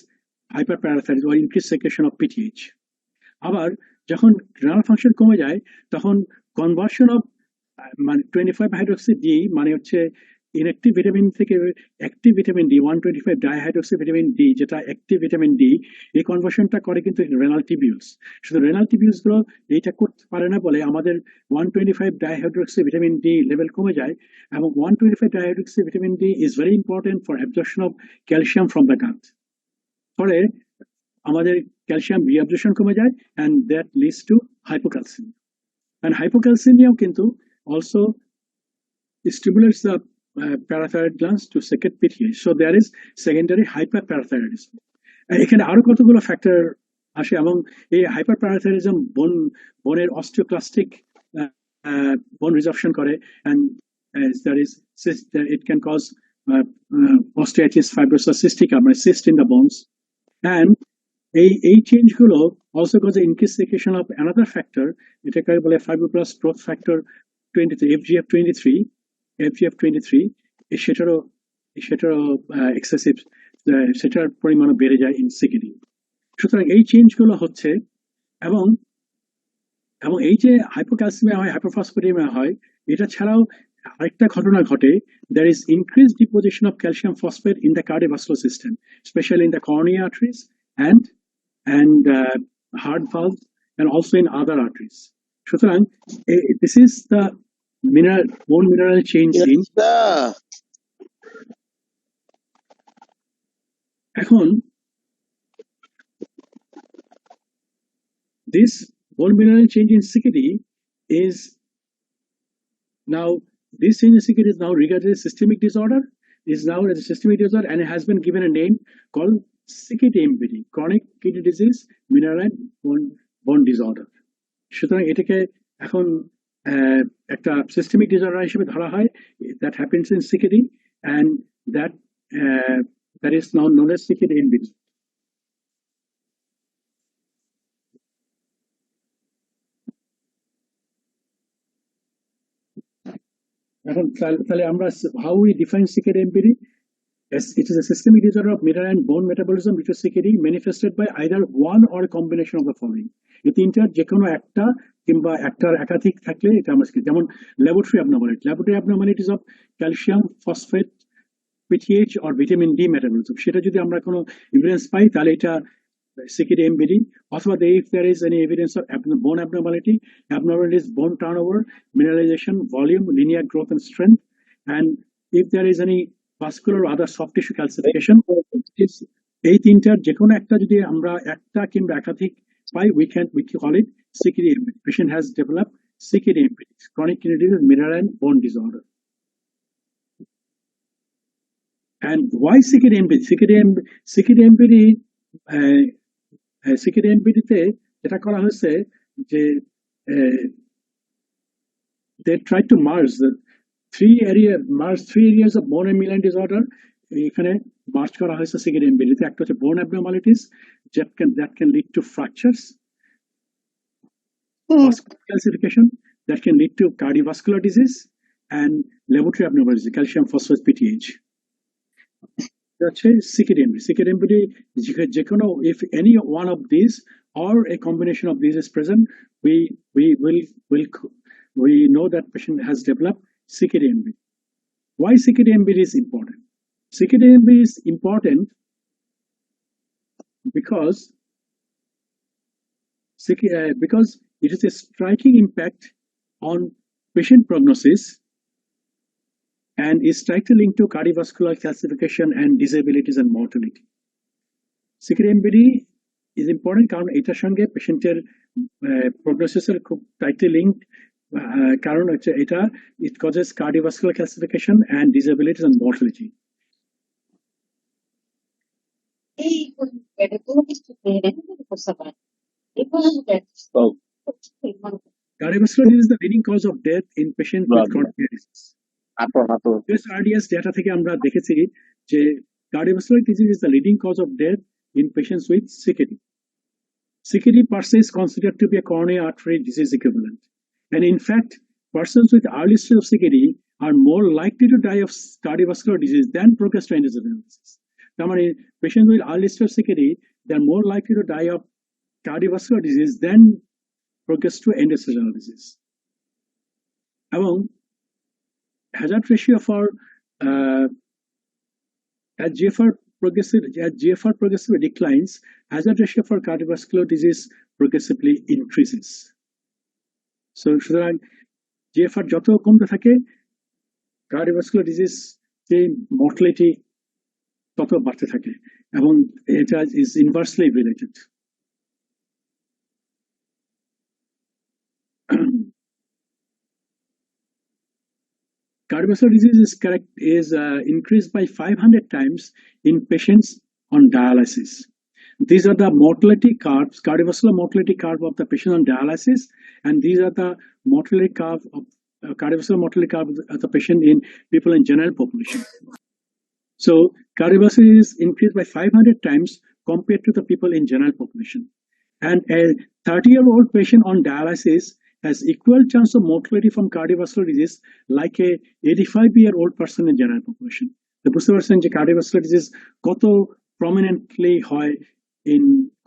hyperparathyroidism or increased secretion of PTH. আবার যখন রেনাল ফাংশন কমে যায়, তখন কনভার্সন অফ 25 হাইড্রোক্সি ডি, মানে হচ্ছে ইনঅ্যাক্টিভ ভিটামিন থেকে active vitamin D, 125 dihydroxy vitamin D, যেটা অ্যাক্টিভ ভিটামিন ডি, এই কনভার্সনটা করে কিন্তু রেনাল টিবিউলস। শুধু রেনাল টিবিউলস গুলো এইটা করতে পারে না বলে আমাদের 125 ডাইহাইড্রোক্সি ভিটামিন ডি লেভেল কমে যায়, এবং 125 dihydroxy vitamin D is very important for absorption of calcium from the gut. ফলে আমাদের ক্যালসিয়াম রিঅ্যাবজর্পশন কমে যায়, and that leads to hypocalcemia. And hypocalcemia কিন্তু also stimulates the parathyroid glands to secrete PTH. So there is secondary hyperparathyroidism. এখানে আরো কতগুলো factor আসে, এবং এই হাইপারপ্যারাথাইরোইডিজম বোনের অস্টিওক্লাস্টিক বোন রিজর্পশন করে, and there is it can cause osteitis fibrosis, cystic cyst in the bones, and এই চেঞ্জ গুলো also cause the increased secretion of another factor, এটাকে বলে fibroblast growth factor 23, FGF23, সেটারও এক্সেসিভ, সেটার পরিমাণও বেড়ে যায় ইন CKD। সুতরাং এই চেঞ্জ গুলো হচ্ছে, এবং এবং এই যে হাইপোক্যালসিমিয়া হয়, হাইপোফসফেটেমিয়া হয়, এটা ছাড়াও আরেকটা ঘটনা ঘটে, there is increased deposition of calcium phosphate in the cardiovascular system, especially in the coronary arteries and heart valve and also in other arteries. সুতরাং this is the bone mineral change in. এখন this bone mineral change in CKD is now, this change in CKD is now regarded as systemic disorder, is now as a systemic disorder, and it has been given a name called CKD-MBD, chronic kidney disease mineral and bone disorder. সুতরাং এটাকে এখন একটা systemic disorder হিসেবে ধরা হয়, that happens in CKD, and that is now known as CKD-MBD. এখন তাহলে আমরা how we define CKD-MBD? Yes, it is a systemic disorder of mineral and bone metabolism which is CKD manifested by either one or a combination of the following. এই তিনটার যে কোনো একটা কিংবা একটার একাধিক থাকলে এটা আমরা যেমন laboratory abnormalities of calcium phosphate PTH or vitamin D metabolism, সেটা যদি আমরা কোনো এভিডেন্স পাই তাহলে এটা CKD-MBD, অথবা if there is any evidence of bone abnormalities, bone turnover, mineralization, volume, linear growth and strength, and if there is any vascular or other soft tissue calcification, এই তিনটার যে কোনো একটা যদি আমরা একটা কিংবা একাধিক পাই, we call it CKD-MBD. Patient has developed CKD-MBD, chronic kidney disease, mineral and bone disorder. And why CKD-MBD? CKD-MBD তে যেটা করা হয়েছে যে they tried to merge three areas of bone and mineral disorder. এখানে মার্চ করা হয়েছে CKD-MBD তে। একটা হচ্ছে bone abnormalities that can lead to fractures, vascular calcification that can lead to cardiovascular disease, and laboratory abnormalities, calcium phosphate PTH. CKD-MBD, if any one of these or a combination of these is present, we know that patient has developed CKD-MBD. Why CKD-MBD is important? CKD-MBD is important because it is a striking impact on patient prognosis and is tightly linked to cardiovascular calcification and disabilities and mortality. CKD-MBD is important কারণ এটার সঙ্গে পেশেন্টের প্রগনোসিসের খুব tightly linked, কারণ হচ্ছে এটা it causes cardiovascular calcification and disabilities and mortality. Cardiovascular disease is the leading cause of death in patients with chronic kidney disease. USRDS data থেকে আমরা দেখেছি যে cardiovascular disease is the leading cause of death in patients with CKD. CKD per se is considered to be a coronary artery disease equivalent, and in fact, persons with early stage of CKD are more likely to die of cardiovascular disease than progress to end-stage disease. তার মানে patients with early stage of CKD, they are more likely to die of cardiovascular disease than progress to end-stage disease. এবং hazard ratio for as GFR progressively declines, hazard ratio for cardiovascular disease progressively increases. So সুতরাং GFR যত কমতে থাকে, cardiovascular disease যে mortality তত বাড়তে থাকে, এবং এটা is inversely related. Cardiovascular disease is increased by 500 times in patients on dialysis. These are the mortality curves, cardiovascular mortality curve of the patient on dialysis, and these are the mortality curve of cardiovascular mortality curve of the patient in people in general population. So cardiovascular disease is increased by 500 times compared to the people in general population. And a 30-year-old patient on dialysis has equal chance of mortality from cardiovascular disease like a 85-year-old person in general population. তো বুঝতে পারছেন যে cardiovascular disease কত prominently হয়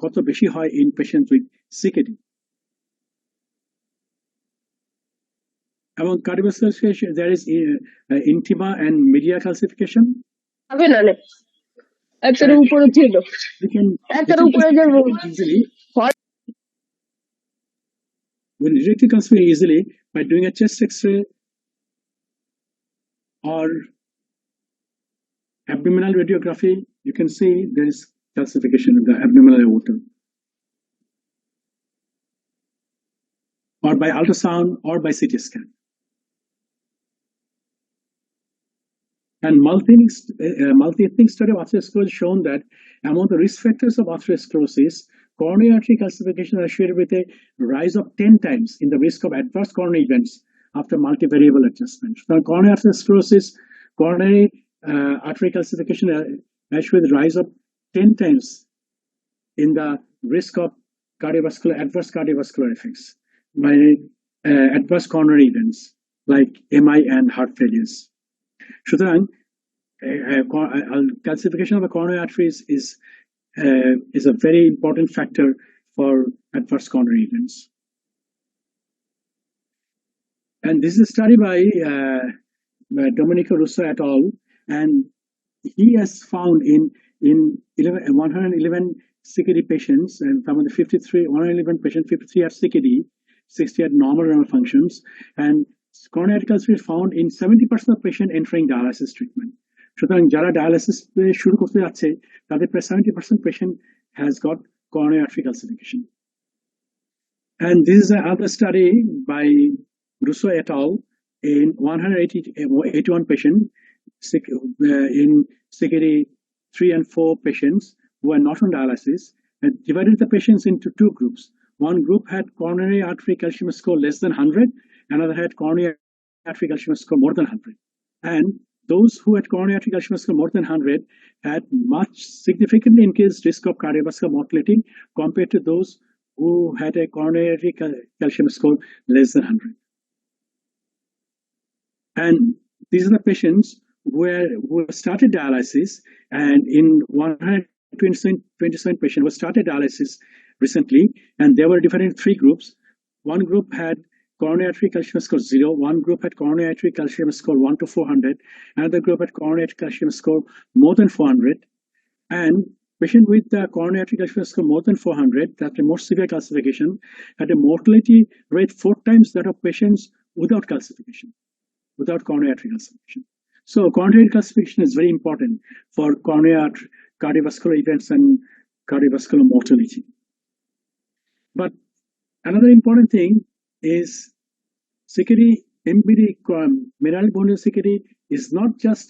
কত বেশি হয় in patients with CKD. Among cardiovascular calcification, there is intima and media calcification. হবে না রে একের উপরে ছিল We can একের উপরে যে easily we detect calcification easily by doing a chest X-ray or abdominal radiography. You can see there is calcification of the abdominal aorta, or by ultrasound or by CT scan. And multi-ethnic study of atherosclerosis shown that among the risk factors of atherosclerosis, coronary artery calcification is associated with a rise of 10 times in the risk of adverse coronary events after multivariable adjustment. So coronary atherosclerosis, coronary artery calcification associated with a rise of 10 times in the risk of adverse cardiovascular effects by adverse coronary events like MI and heart failures. সুতরাং calcification of the coronary arteries is a very important factor for adverse coronary events. And this is a study by Domenico Russo et al. And he has found in 111 CKD patients, and from the 111 patients, 53 had CKD, 60 had normal renal functions, and coronary calcification found in 70% of patients entering dialysis treatment. সুতরাং যারা dialysis শুরু করতে যাচ্ছে তাদের প্রায় 70% patient has got coronary artery calcification. And this is another study by Russo et al. In 181 patients in CKD 3 and 4 patients who are not on dialysis, and divided the patients into two groups. One group had coronary artery calcium score less than 100, another had coronary artery calcium score more than 100. And those who had coronary artery calcium score more than 100 had much significantly increased risk of cardiovascular mortality compared to those who had a coronary artery calcium score less than 100. And these are the patients who started dialysis, and in 127 patients who started dialysis recently, and they were divided in three groups. One group had coronary artery calcium score 0, one group had coronary artery calcium score 1 to 400, another group had coronary artery calcium score more than 400, and patient with the coronary artery calcium score more than 400, that the more severe calcification, had a mortality rate 4 times that of patients without calcification, without coronary artery calcification. So coronary calcification is very important for coronary cardiovascular events and cardiovascular mortality. But another important thing is CKD, MBD, mineral bone CKD is not just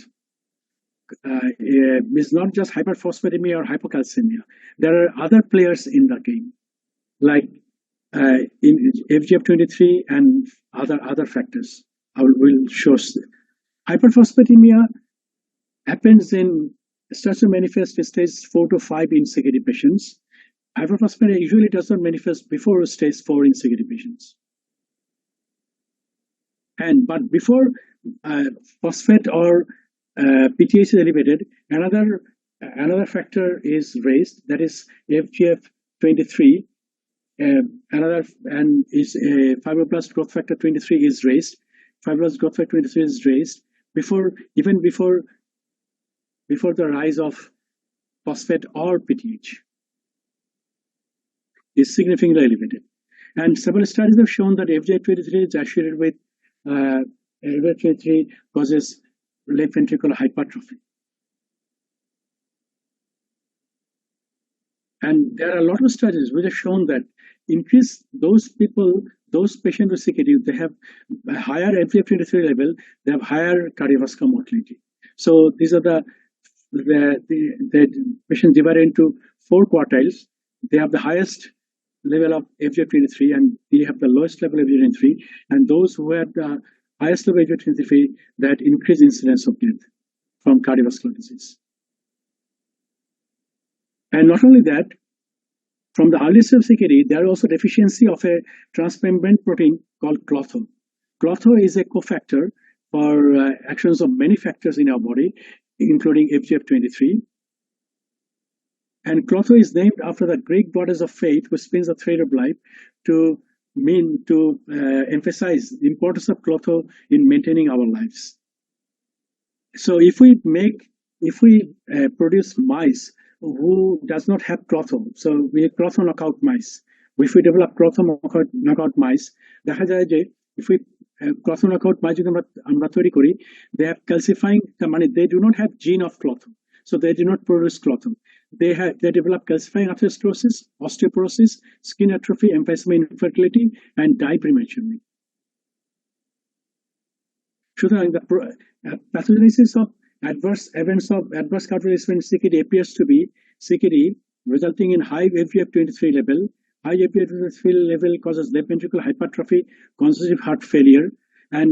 hyperphosphatemia or hypocalcemia. There are other players in the game, like in FGF23 and other factors. I will show. Hyperphosphatemia starts to manifest in stage 4 to 5 in CKD patients. Hyperphosphatemia usually does not manifest before stage 4 in CKD patients. But before phosphate or PTH is elevated, another factor is raised, that is FGF23. Fibroblast growth factor 23 is raised. Fibroblast growth factor 23 is raised before the rise of phosphate or PTH is significantly elevated. And several studies have shown that FGF23 is associated with FGF23 causes left ventricular hypertrophy. And there are a lot of studies which have shown that increase those patients with CKD, they have a higher FGF23 level, they have higher cardiovascular mortality. So these are the patients divided into 4 quartiles. They have the highest level of FGF23 and they have the lowest level of FGF23, and those who have the highest level of FGF23, that increased incidence of death from cardiovascular disease. And not only that, from the early stage of CKD, there is also deficiency of a transmembrane protein called klotho. Klotho is a cofactor for actions of many factors in our body, including FGF23. And klotho is named after the Greek goddess of fate, who spins the thread of life to mean to emphasize the importance of clotho in maintaining our lives. So if we produce mice who does not have clotho, so we have clotho knockout mice. If we develop clotho knockout mice, দেখা যায় যে if we clotho knockout mice যদি আমরা তৈরি করি, they have calcifying, they do not have gene of clotho, so they do not produce clotho. They develop calcifying atherosclerosis, osteoporosis, skin atrophy, emphysema, infertility, and die prematurely. সুতরাং the pathogenesis of adverse events of adverse cardiovascular CKD appears to be CKD resulting in high FGF23 level. High FGF23 level causes left ventricular hypertrophy, congestive heart failure, and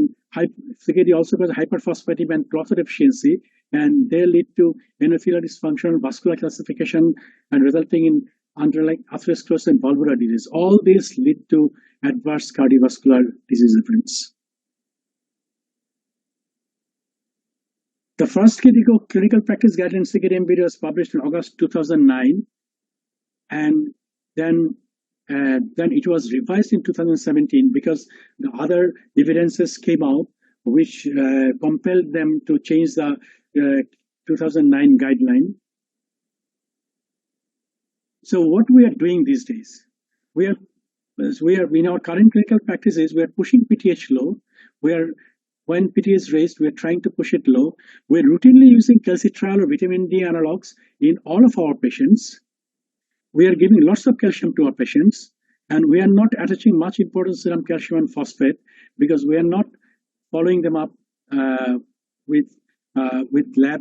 CKD also causes hyperphosphatemia and clotho deficiency, and they lead to endothelial dysfunction, vascular calcification, and resulting in underlying atherosclerosis and valvular disease. All these lead to adverse cardiovascular disease events. The first clinical practice guideline CKD-MBD was published in August 2009, and then it was revised in 2017 because the other evidences came out which compelled them to change the 2009 guideline. So what we are doing these days, we are in our current clinical practices, we are pushing PTH low. When PTH is raised, we are trying to push it low. We're routinely using calcitriol or vitamin D analogs in all of our patients. We are giving lots of calcium to our patients, and we are not attaching much importance to serum calcium and phosphate because we are not following them up with lab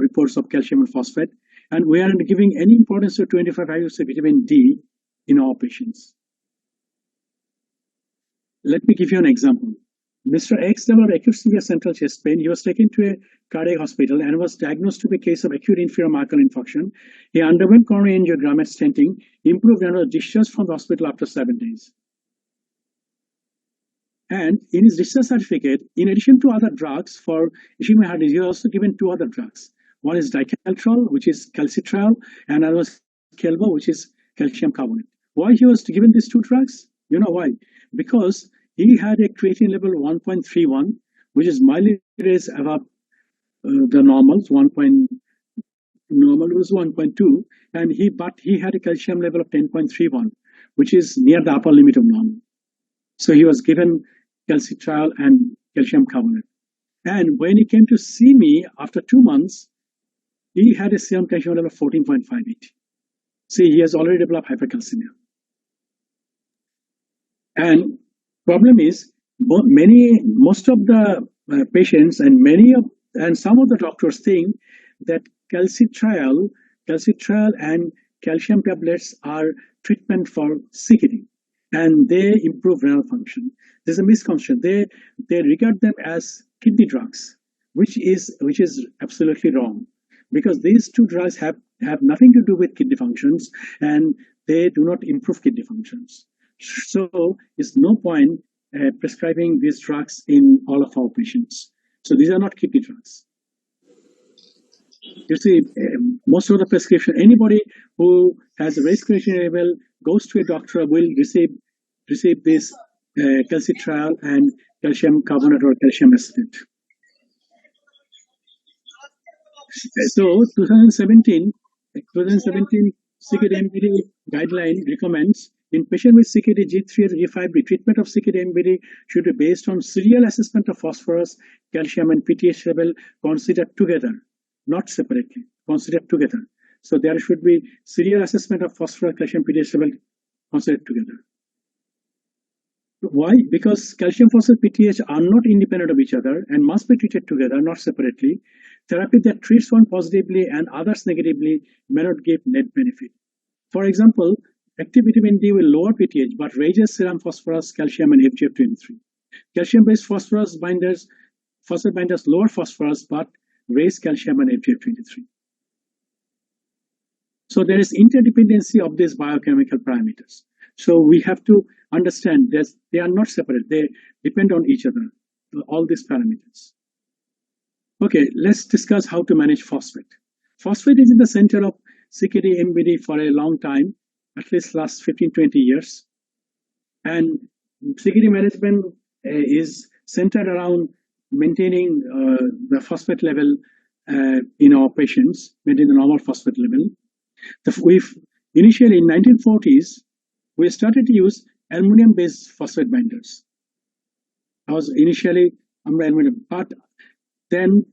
reports of calcium and phosphate, and we aren't giving any importance to 25-hydroxy vitamin D in our patients. Let me give you an example. Mr. X developed acute severe central chest pain. He was taken to a cardiac hospital and was diagnosed with a case of acute inferior myocardial infarction. He underwent coronary angiogram and stenting, improved and was discharged from the hospital after 7 days. And in his discharge certificate, in addition to other drugs for ischemic heart disease, he was also given 2 other drugs. One is dicaltrol, which is calcitriol, and another was Kelbo, which is calcium carbonate. Why he was given these 2 drugs? You know why? Because he had a creatine level 1.31, which is mildly raised above the normals. Normal was 1.2, and he had a calcium level of 10.31, which is near the upper limit of normal. So he was given calcitriol and calcium carbonate. And when he came to see me after 2 months, he had a serum calcium level of 14.58. See, he has already developed hypercalcemia. And problem is, most of the patients and some of the doctors think that calcitriol and calcium tablets are treatment for CKD, and they improve renal function. There's a misconception. They regard them as kidney drugs, which is absolutely wrong, because these 2 drugs have nothing to do with kidney functions, and they do not improve kidney functions. So it's no point prescribing these drugs in all of our patients. So these are not kidney drugs. You see, most of the prescription, anybody who has a raised creatine level goes to a doctor will receive this calcitriol and calcium carbonate or calcium acetate. So 2017 CKD-MBD guideline recommends in patients with CKD G3 or G5D, treatment of CKD-MBD should be based on serial assessment of phosphorus, calcium, and PTH level considered together, not separately, considered together. So there should be serial assessment of phosphorus, calcium, PTH level considered together. Why? Because calcium, phosphorus, PTH are not independent of each other and must be treated together, not separately. Therapy that treats one positively and others negatively may not give net benefit. For example, active vitamin D will lower PTH but raises serum phosphorus, calcium, and FGF23. Calcium-based phosphorus binders lower phosphorus but raise calcium and FGF23. So there is interdependency of these biochemical parameters. So we have to understand that they are not separate. They depend on each other, all these parameters. Okay, let's discuss how to manage phosphate. Phosphate is in the center of CKD-MBD for a long time, at least last 15-20 years. And CKD management is centered around maintaining the phosphate level in our patients, maintaining the normal phosphate level. Initially in 1940s, we started to use aluminum-based phosphate binders. I was initially aluminum, but then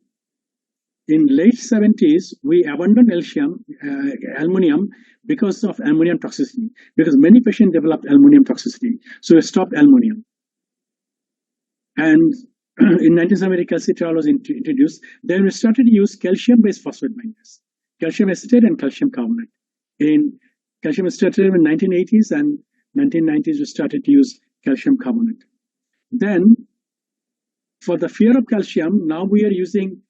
in late 70s, we abandoned aluminum because of aluminum toxicity, because many patients developed aluminum toxicity. So we stopped aluminum. And in 1970, calcitriol was introduced. Then we started to use calcium-based phosphate binders, calcium acetate and calcium carbonate. In calcium acetate in the 1980s and 1990s, we started to use calcium carbonate. Then, for the fear of calcium, now we are using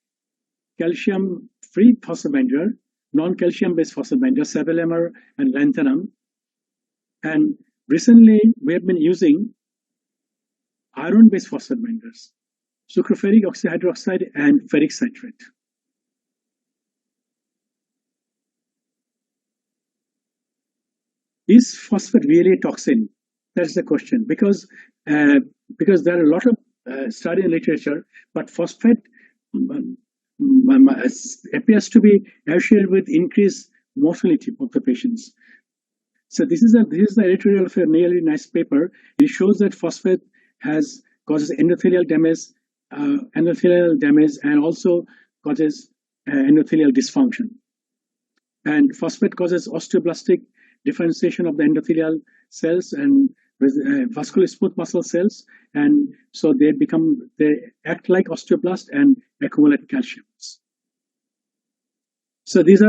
calcium-free phosphate binder, non-calcium-based phosphate binder, sevelamer and lanthanum. And recently, we have been using iron-based phosphate binders, sucroferric oxyhydroxide and ferric citrate. Is phosphate really a toxin? That's the question, because there are a lot of study in literature, but phosphate appears to be associated with increased mortality of the patients. So this is the editorial of a really nice paper. It shows that phosphate causes endothelial damage, and also causes endothelial dysfunction. And phosphate causes osteoblastic differentiation of the endothelial cells and vascular smooth muscle cells, and so they act like osteoblast and accumulate calciums. So there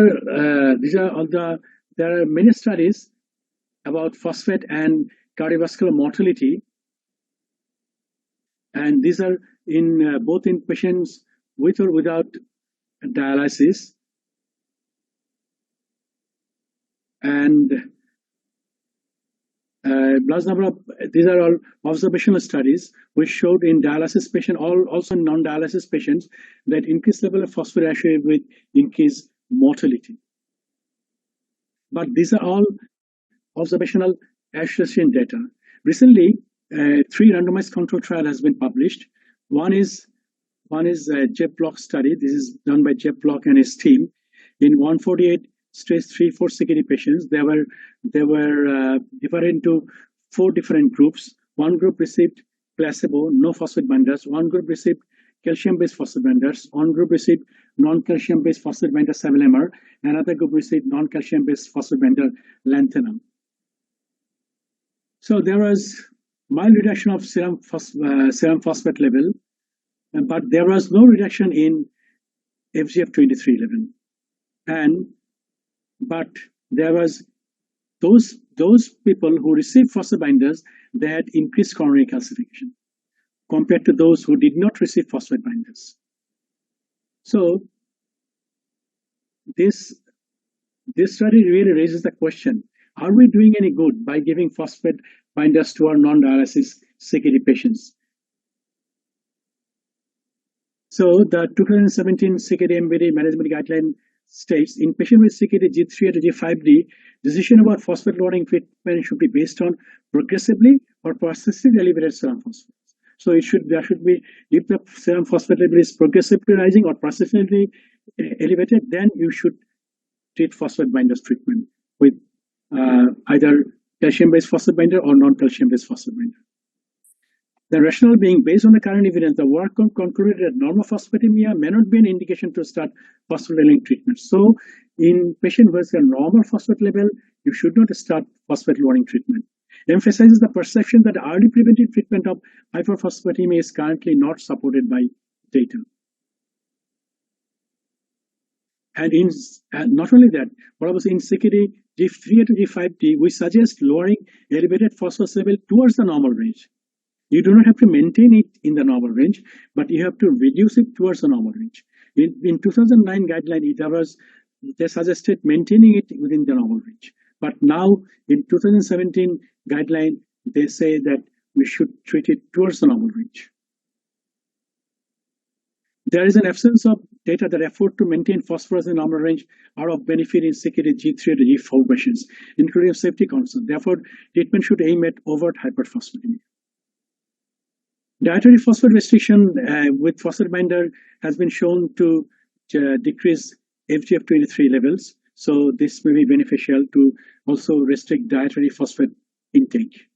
are many studies about phosphate and cardiovascular mortality, and these are both in patients with or without dialysis. And these are all observational studies which showed in dialysis patients, also non-dialysis patients, that increased level of phosphate associated with increased mortality. But these are all observational association data. Recently, 3 randomized control trial has been published. One is a Jeff Block study. This is done by Jeff Block and his team in 148 stage 3-4 CKD patients. They were divided into 4 different groups. One group received placebo, no phosphate binders. One group received calcium-based phosphate binders. One group received non-calcium-based phosphate binder sevelamer. Another group received non-calcium-based phosphate binder lanthanum. So there was mild reduction of serum phosphate level, but there was no reduction in FGF23 level. But there was those people who received phosphate binders, they had increased coronary calcification compared to those who did not receive phosphate binders. So this study really raises the question: are we doing any good by giving phosphate binders to our non-dialysis CKD patients? So the 2017 CKD MVD management guideline states, in patients with CKD G3 to G5D, decision about phosphate lowering treatment should be based on progressively or persistently elevated serum phosphates. So there should be, if the serum phosphate level is progressively rising or persistently elevated, then you should treat phosphate binders treatment with either calcium-based phosphate binder or non-calcium-based phosphate binder. The rationale being, based on the current evidence, the work concluded that normal phosphatemia may not be an indication to start phosphate-lowering treatment. So in patients with a normal phosphate level, you should not start phosphate-lowering treatment. Emphasizes the perception that early preventive treatment of hyperphosphatemia is currently not supported by data. And not only that, what was in CKD G3 to G5D, we suggest lowering elevated phosphorus level towards the normal range. You do not have to maintain it in the normal range, but you have to reduce it towards the normal range. In 2009 guideline, they suggested maintaining it within the normal range. But now in 2017 guideline, they say that we should treat it towards the normal range. There is an absence of data that effort to maintain phosphorus in the normal range are of benefit in CKD G3 to G4 patients, including safety concerns. Therefore, treatment should aim at overt hyperphosphatemia. Dietary phosphate restriction with phosphate binder has been shown to decrease FGF23 levels. So this may be beneficial to also restrict dietary phosphate intake.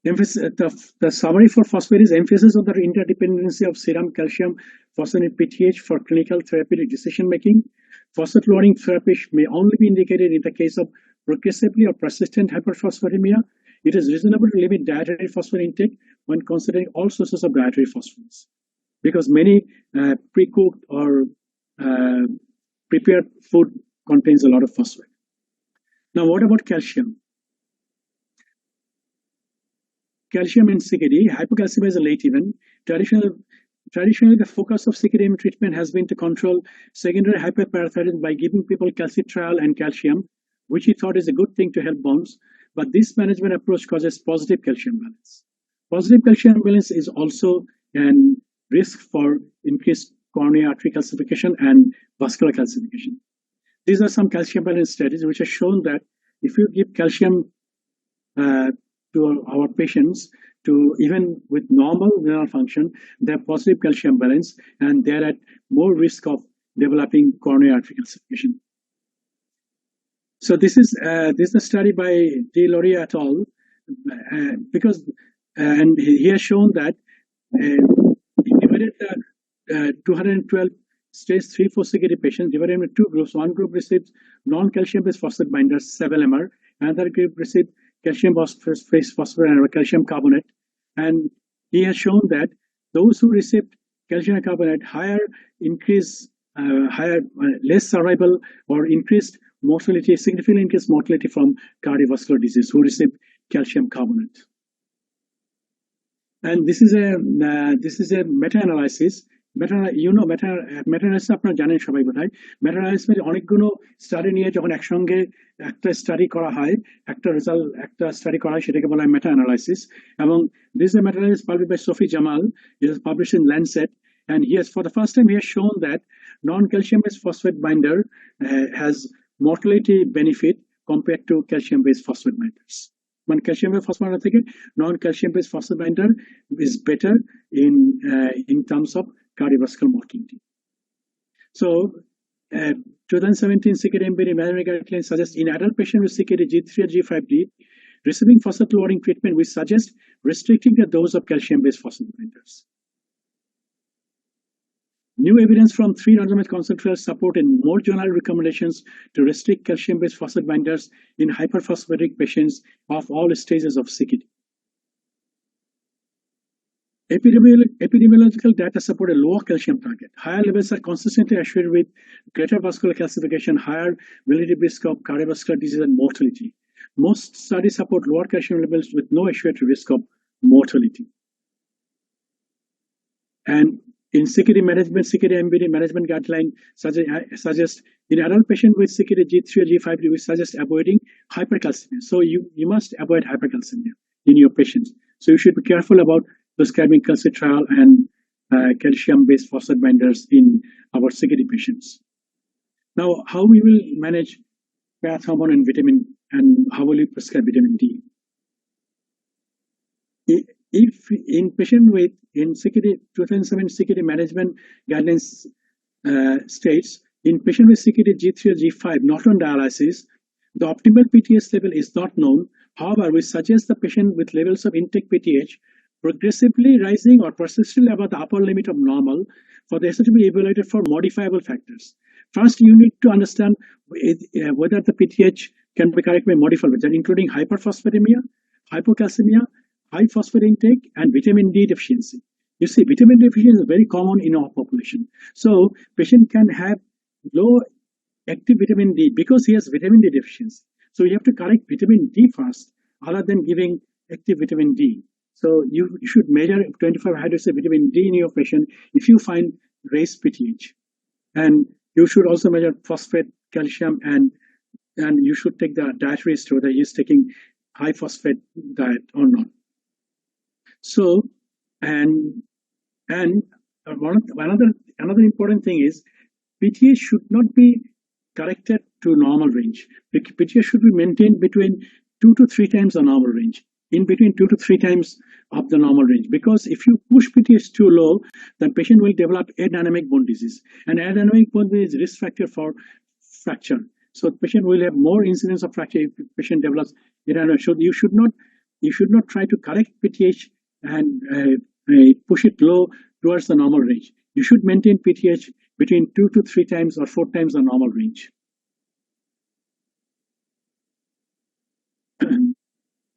The summary for phosphate is emphasis on the interdependency of serum calcium phosphate PTH for clinical therapeutic decision making. Phosphate lowering therapy may only be indicated in the case of progressively or persistent hyperphosphatemia. It is reasonable to limit dietary phosphate intake when considering all sources of dietary phosphates, because many pre-cooked or prepared food contains a lot of phosphate. Now, what about calcium? Calcium in CKD, hypocalcemia is a late event. Traditionally, the focus of CKD treatment has been to control secondary hyperparathyroidism by giving people calcitriol and calcium, which he thought is a good thing to help bones. But this management approach causes positive calcium balance. Positive calcium balance is also a risk for increased coronary artery calcification and vascular calcification. These are some calcium balance studies which have shown that if you give calcium to our patients, to even with normal renal function, they have positive calcium balance and they're at more risk of developing coronary artery calcification. So this is a study by De Laurier et al. And he has shown that he divided the 212 stage 3-4 CKD patients, divided into two groups. One group received non-calcium-based phosphate binders, 7-MR, another group received calcium-based phosphate and calcium carbonate. And he has shown that those who received calcium carbonate less survival or increased mortality, significantly increased mortality from cardiovascular disease who received calcium carbonate. And this is a meta-analysis. Meta-analysis আপনারা জানেন সবাই বোধহয়। Meta-analysis মানে অনেকগুলো study নিয়ে যখন একসঙ্গে একটা স্টাডি করা হয়, একটা স্টাডি করা হয়, সেটাকে বলা হয় meta-analysis. এবং this is a meta-analysis published by Sophie Jamal. It is published in Lancet, and for the first time he has shown that non-calcium-based phosphate binder has mortality benefit compared to calcium-based phosphate binders. When calcium-based phosphate binder, non-calcium-based phosphate binder is better in terms of cardiovascular mortality. So, 2017 CKD MBD management guidelines suggest in adult patients with CKD G3 or G5D receiving phosphate lowering treatment, we suggest restricting the dose of calcium-based phosphate binders. New evidence from 3 randomized controlled trials support in more general recommendations to restrict calcium-based phosphate binders in hyperphosphatic patients of all stages of CKD. Epidemiological data support a lower calcium target. Higher levels are consistently associated with greater vascular calcification, higher relative risk of cardiovascular disease and mortality. Most studies support lower calcium levels with no associated risk of mortality. And in CKD management, CKD MBD management guideline suggest in adult patient with CKD G3 or G5D, we suggest avoiding hypercalcemia. So you must avoid hypercalcemia in your patients. So you should be careful about prescribing calcitriol and calcium-based phosphate binders in our CKD patients. Now, how we will manage parathormone and vitamin, and how will we prescribe vitamin D? If in patient with CKD 2007 CKD management guidelines states in patient with CKD G3 or G5 not on dialysis, the optimal PTH level is not known. However, we suggest the patient with levels of intake PTH progressively rising or persistently above the upper limit of normal for the SO to be evaluated for modifiable factors. First, you need to understand whether the PTH can be correctly modified, including hyperphosphatemia, hypocalcemia, high phosphate intake, and vitamin D deficiency. You see, vitamin D deficiency is very common in our population. So, patient can have low active vitamin D because he has vitamin D deficiency. So, you have to correct vitamin D first, other than giving active vitamin D. So, you should measure 25 hydroxy vitamin D in your patient if you find raised PTH. And you should also measure phosphate, calcium, and you should take the dietary history whether he is taking high phosphate diet or not. So, another important thing is PTH should not be corrected to normal range. PTH should be maintained between 2 to 3 times the normal range. in between 2 to 3 times of the normal range. Because if you push PTH too low, the patient will develop adynamic bone disease. And adynamic bone disease is risk factor for fracture. So the patient will have more incidence of fracture if the patient develops adynamic. So you should not try to correct PTH and push it low towards the normal range. You should maintain PTH between 2 to 3 times or 4 times the normal range.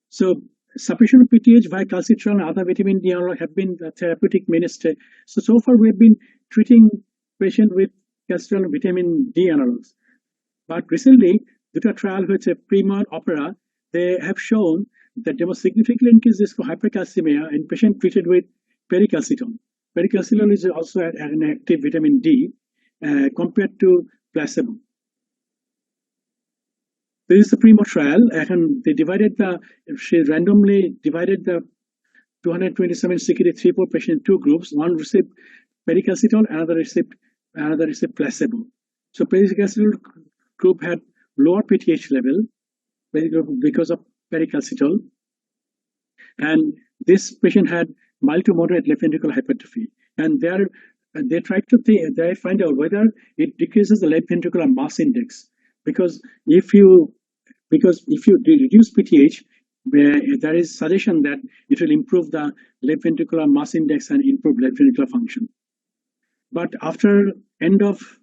So suppression of PTH via calcitriol and other vitamin D analogs have been the therapeutic mainstay. So far we've been treating patients with calcitriol and vitamin D analogs. But recently, due to a trial which is Prima Opera, they have shown that there was significantly increased risk for hypercalcemia in patients treated with pericalcitol. Pericalcitol is also an active vitamin D compared to placebo. This is the Primo trial, and she randomly divided the 227 CKD3/4 patients in two groups. One received pericalcitol, another received placebo. So pericalcitol group had lower PTH level because of pericalcitol, and this patient had mild to moderate left ventricular hypertrophy. And they tried to find out whether it decreases the left ventricular mass index, because if you reduce PTH, there is suggestion that it will improve the left ventricular mass index and improve left ventricular function. But after end of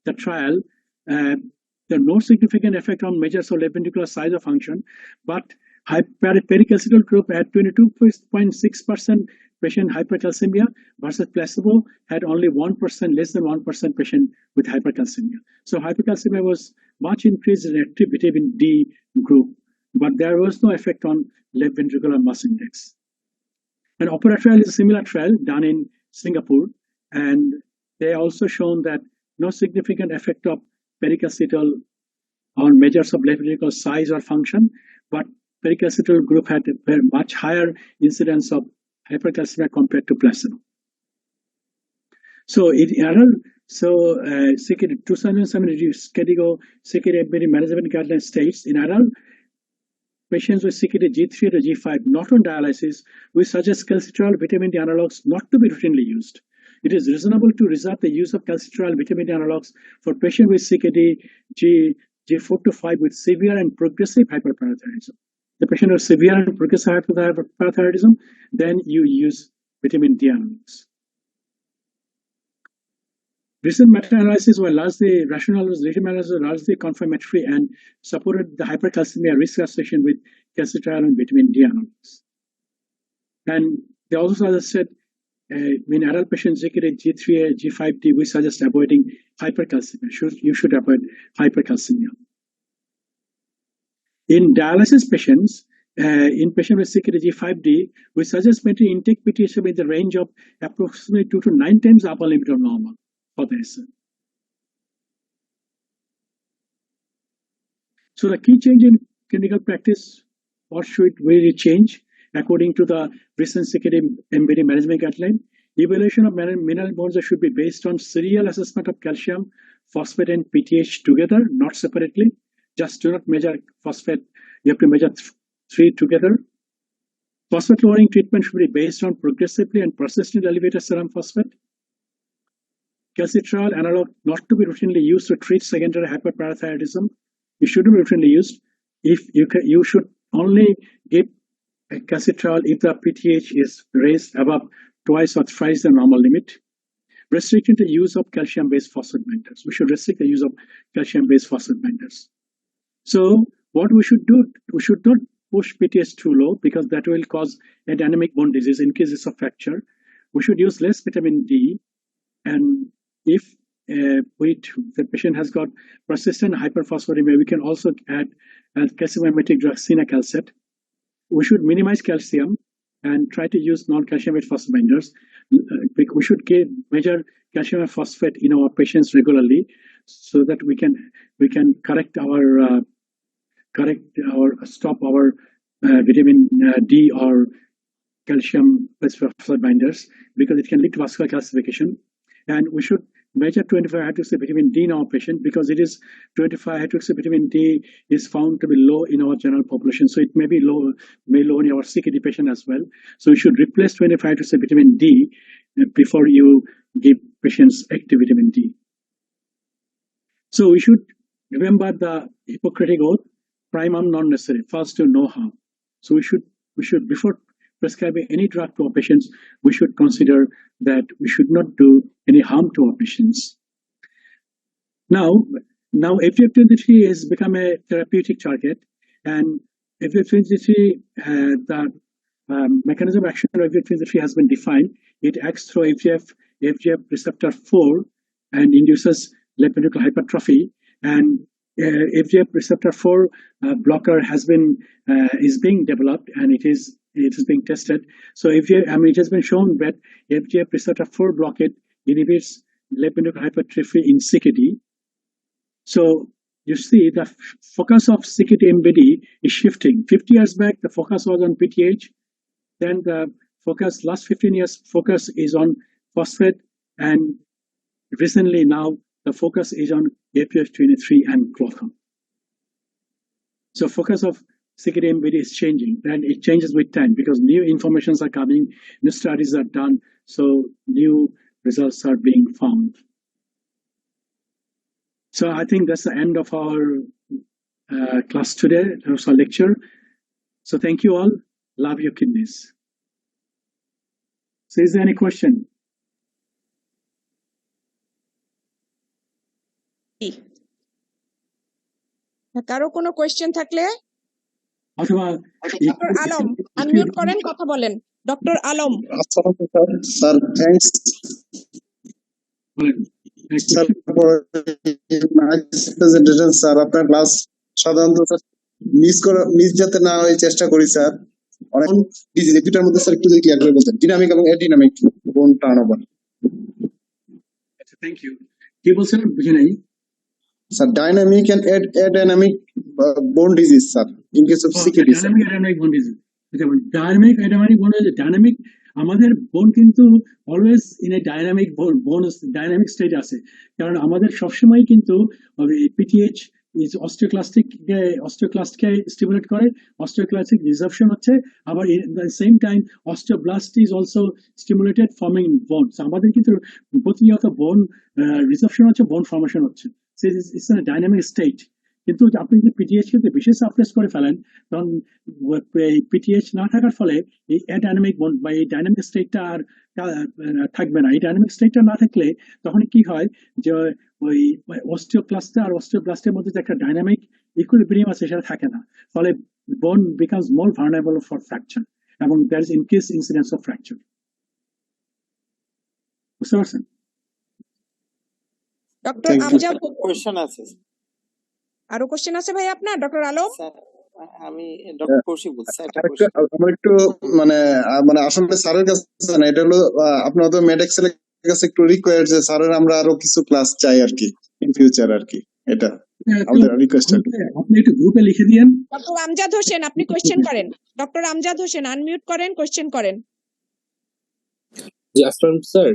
the trial, there are no significant effect on measures of left ventricular size or function, but pericalcitol group had 22.6% patient hypercalcemia versus placebo had only 1%, less than 1% patient with hypercalcemia. So hypercalcemia was much increased in active vitamin D group, but there was no effect on left ventricular mass index. And Opera trial is a similar trial done in Singapore, and they also shown that no significant effect of pericalcitol on measures of left ventricular size or function, but pericalcitol group had a much higher incidence of hypercalcemia compared to placebo. So in adult, CKD 2007 KDIGO CKD management guideline states in adult patients with CKD G3 or G5 not on dialysis, we suggest calcitriol vitamin D analogs not to be routinely used. It is reasonable to reserve the use of calcitriol vitamin D analogs for patients with CKD G4 to 5 with severe and progressive hyperparathyroidism. The patient has severe and progressive hyperparathyroidism, then you use vitamin D analogs. Recent meta-analysis were largely confirmatory and supported the hypercalcemia risk association with calcitriol and vitamin D analogs. And they also said in adult patients CKD G3 G5D, we suggest avoiding hypercalcemia. You should avoid hypercalcemia. In dialysis patients, in patients with CKD G5D, we suggest maintaining intake PTH in the range of approximately 2 to 9 times the upper limit of normal for this. So the key change in clinical practice, what should we change according to the recent CKD MBD management guideline? Evaluation of mineral bonds should be based on serial assessment of calcium, phosphate, and PTH together, not separately. Just do not measure phosphate, you have to measure 3 together. Phosphate lowering treatment should be based on progressively and persistently elevated serum phosphate. Calcitriol analog not to be routinely used to treat secondary hyperparathyroidism. It shouldn't be routinely used. If you should only give calcitriol if the PTH is raised above twice or thrice the normal limit. Restricting the use of calcium-based phosphate binders. We should restrict the use of calcium-based phosphate binders. So what we should do, we should not push PTH too low because that will cause a dynamic bone disease in cases of fracture. We should use less vitamin D, and if the patient has got persistent hyperphosphatemia, we can also add calcium-mimetic drug cinacalcet. We should minimize calcium and try to use non-calcium-based phosphate binders. We should measure calcium and phosphate in our patients regularly, so that we can stop our vitamin D or calcium phosphate binders, because it can lead to vascular calcification. And we should measure 25 hydroxy vitamin D in our patient because it is 25 hydroxy vitamin D is found to be low in our general population. So it may be low, in our CKD patient as well. So you should replace 25 hydroxy vitamin D before you give patients active vitamin D. So we should remember the Hippocratic oath, primum non necessary, first to no harm. So we should before prescribing any drug to our patients, we should consider that we should not do any harm to our patients. Now FGF23 has become a therapeutic target, and FGF23, the mechanism of action of FGF23 has been defined. It acts through FGF receptor 4 and induces left ventricular hypertrophy, and FGF receptor 4 blocker is being developed, and it is being tested. So it has been shown that FGF receptor 4 blockade inhibits left ventricular hypertrophy in CKD. So you see the focus of CKD MBD is shifting. 50 years back, the focus was on PTH. Then the focus, last 15 years, focus is on phosphate, and recently now the focus is on FGF23 and growth hormone. So focus of CKD MBD is changing, and it changes with time because new informations are coming, new studies are done, so new results are being found. So I think that's the end of our class today, our lecture. So thank you all. Love your kidneys. So is there any question? কারো কোনো question থাকলে অথবা doctor Alam unmute করেন, কথা বলেন। Doctor Alam. Sir thanks বলেন। Sir presentation sir আপনার class সাধারণত মিস যাতে না হয় চেষ্টা করি স্যার। অনেক দুটার মধ্যে স্যার একটু ক্লিয়ার করে বলতেন, ডিনামিক এবং অ্যাডিনামিক কোন টার্নওভার। Thank you. কি বলছেন বুঝি নাই। Sir, dynamic and aerodynamic bone disease, sir, in case of CKD. Dynamic aerodynamic bone disease. Dynamic aerodynamic bone disease. Dynamic, আমাদের বোন কিন্তু অলওয়েজ ইন এ ডাইনামিক বোন ডাইনামিক স্টেট আছে, কারণ আমাদের সবসময় কিন্তু পিটিএইচ ইজ অস্টিওক্লাস্টকে স্টিমুলেট করে, অস্টিওক্লাস্টিক রিজার্পশন হচ্ছে, আবার the same time osteoblast is also stimulated forming bones. আমাদের কিন্তু প্রতিনিয়ত বোন রিজার্পশন হচ্ছে, বোন ফর্মেশন হচ্ছে। It's in a dynamic state. কিন্তু আপনি যদি পিটিএইচ কে বেশি সাপ্রেস করে ফেলেন, তখন পিটিএইচ না থাকার ফলে এই অ্যাডাইনামিক বা এই ডাইনামিক স্টেটটা আর থাকবে না। এই ডাইনামিক স্টেটটা না থাকলে তখন কি হয় যে ওই অস্টিওক্লাস্ট আর অস্টিওব্লাস্টের মধ্যে যে একটা ডাইনামিক ইকুইলিব্রিয়াম আছে সেটা থাকে না, ফলে bone becomes more vulnerable for fracture, এবং there is increase incidence of fracture. বুঝতে পারছেন? ডক্টর আমজাদ, কোশ্চেন আছে। আরো কোশ্চেন আছে ভাই আপনার? ডক্টর আলম, আমি ডক্টর কৌশিক বলছি। আমার একটু মানে আসলে স্যারের কাছে না, এটা হলো আপনার তো মেডেক্সের কাছে একটু রিকোয়ার্ড যে স্যারের আমরা আরো কিছু ক্লাস চাই আর কি ইন ফিউচার আর কি, এটা আমাদের রিকোয়েস্ট। আপনি একটু গ্রুপে লিখে দিয়েন। ডক্টর আমজাদ হোসেন, আপনি কোশ্চেন করেন। ডক্টর আমজাদ হোসেন আনমিউট করেন, কোশ্চেন করেন। জি আসসালাম স্যার।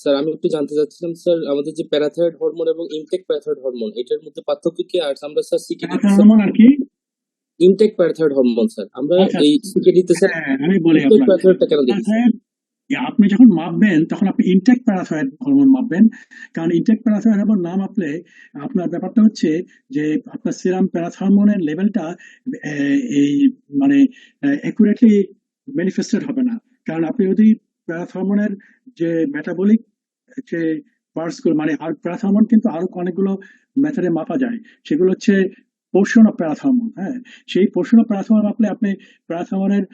স্যার আমি একটু জানতে চাচ্ছিলাম স্যার, আমাদের যে প্যারাথাইরয়েড হরমোন এবং ইনটেক প্যারাথাইরয়েড হরমোন, এটার মধ্যে পার্থক্য কি? আর আমরা স্যার সিকেডি হরমোন আর কি ইনটেক প্যারাথাইরয়েড হরমোন স্যার, আমরা এই সিকেডিতে স্যার আমি বলি ইনটেক প্যারাথাইরয়েডটা কেন দিচ্ছি? আপনি যখন মাপবেন তখন আপনি ইনটেক প্যারাথাইরয়েড হরমোন মাপবেন, কারণ ইনটেক প্যারাথাইরয়েড হরমোন না মাপলে আপনার ব্যাপারটা হচ্ছে যে আপনার সিরাম প্যারাথাইরয়েডের লেভেলটা এই মানে অ্যাকুরেটলি ম্যানিফেস্টেড হবে না। কারণ আপনি যদি প্যারাথাইরয়েডের যে মেটাবলিক যে পার্টস গুলো, মানে আর প্যারাথাইরয়েড কিন্তু আরো অনেকগুলো মেথডে মাপা যায়, সেগুলো হচ্ছে পোর্শন অফ প্যারাথাইরয়েড। হ্যাঁ, সেই পোর্শন অফ প্যারাথাইরয়েড মাপলে আপনি প্যারাথাইরয়েডের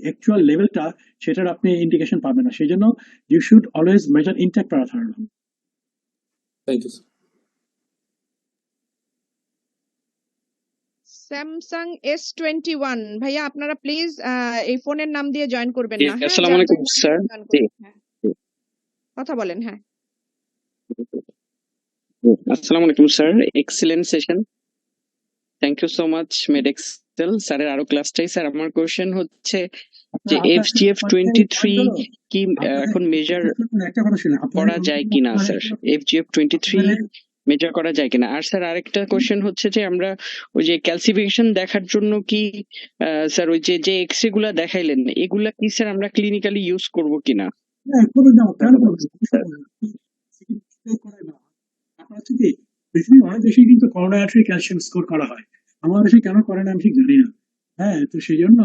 অ্যাকচুয়াল লেভেলটা সেটার আপনি ইন্ডিকেশন পাবেন না। সেই জন্য you should always measure intake parathyroid. Thank you sir. Samsung S21 ভাইয়া, আপনারা প্লিজ এই ফোনের নাম দিয়ে জয়েন করবেন না। হ্যাঁ, আসসালামু আলাইকুম স্যার। কথা বলেন। হ্যাঁ, আসসালামু আলাইকুম sir, excellent session, thank you so much মেডেক্সেল স্যারের আরো ক্লাস চাই স্যার। আমার কোশ্চেন হচ্ছে যে আপনার FGF আপনার 23 কি আপনাদের এখন মেজার একটা কথা শুনে আপনাদের করা যায় কিনা স্যার? FGF 23 মেজার করা যায় কিনা? আর স্যার আরেকটা কোশ্চেন হচ্ছে যে আমরা ওই যে ক্যালসিফিকেশন দেখার জন্য কি স্যার ওই যে এক্সরে গুলা দেখাইলেন এগুলা কি স্যার আমরা ক্লিনিক্যালি ইউজ করব কিনা? করে নাও কেন করবে করে নাও আপনার হচ্ছে কি পৃথিবীর অনেক দেশে কিন্তু করোনা আর্টারি ক্যালসিয়াম স্কোর করা হয় আমাদের দেশে কেন করে না আমি ঠিক জানি না হ্যাঁ তো সেই জন্য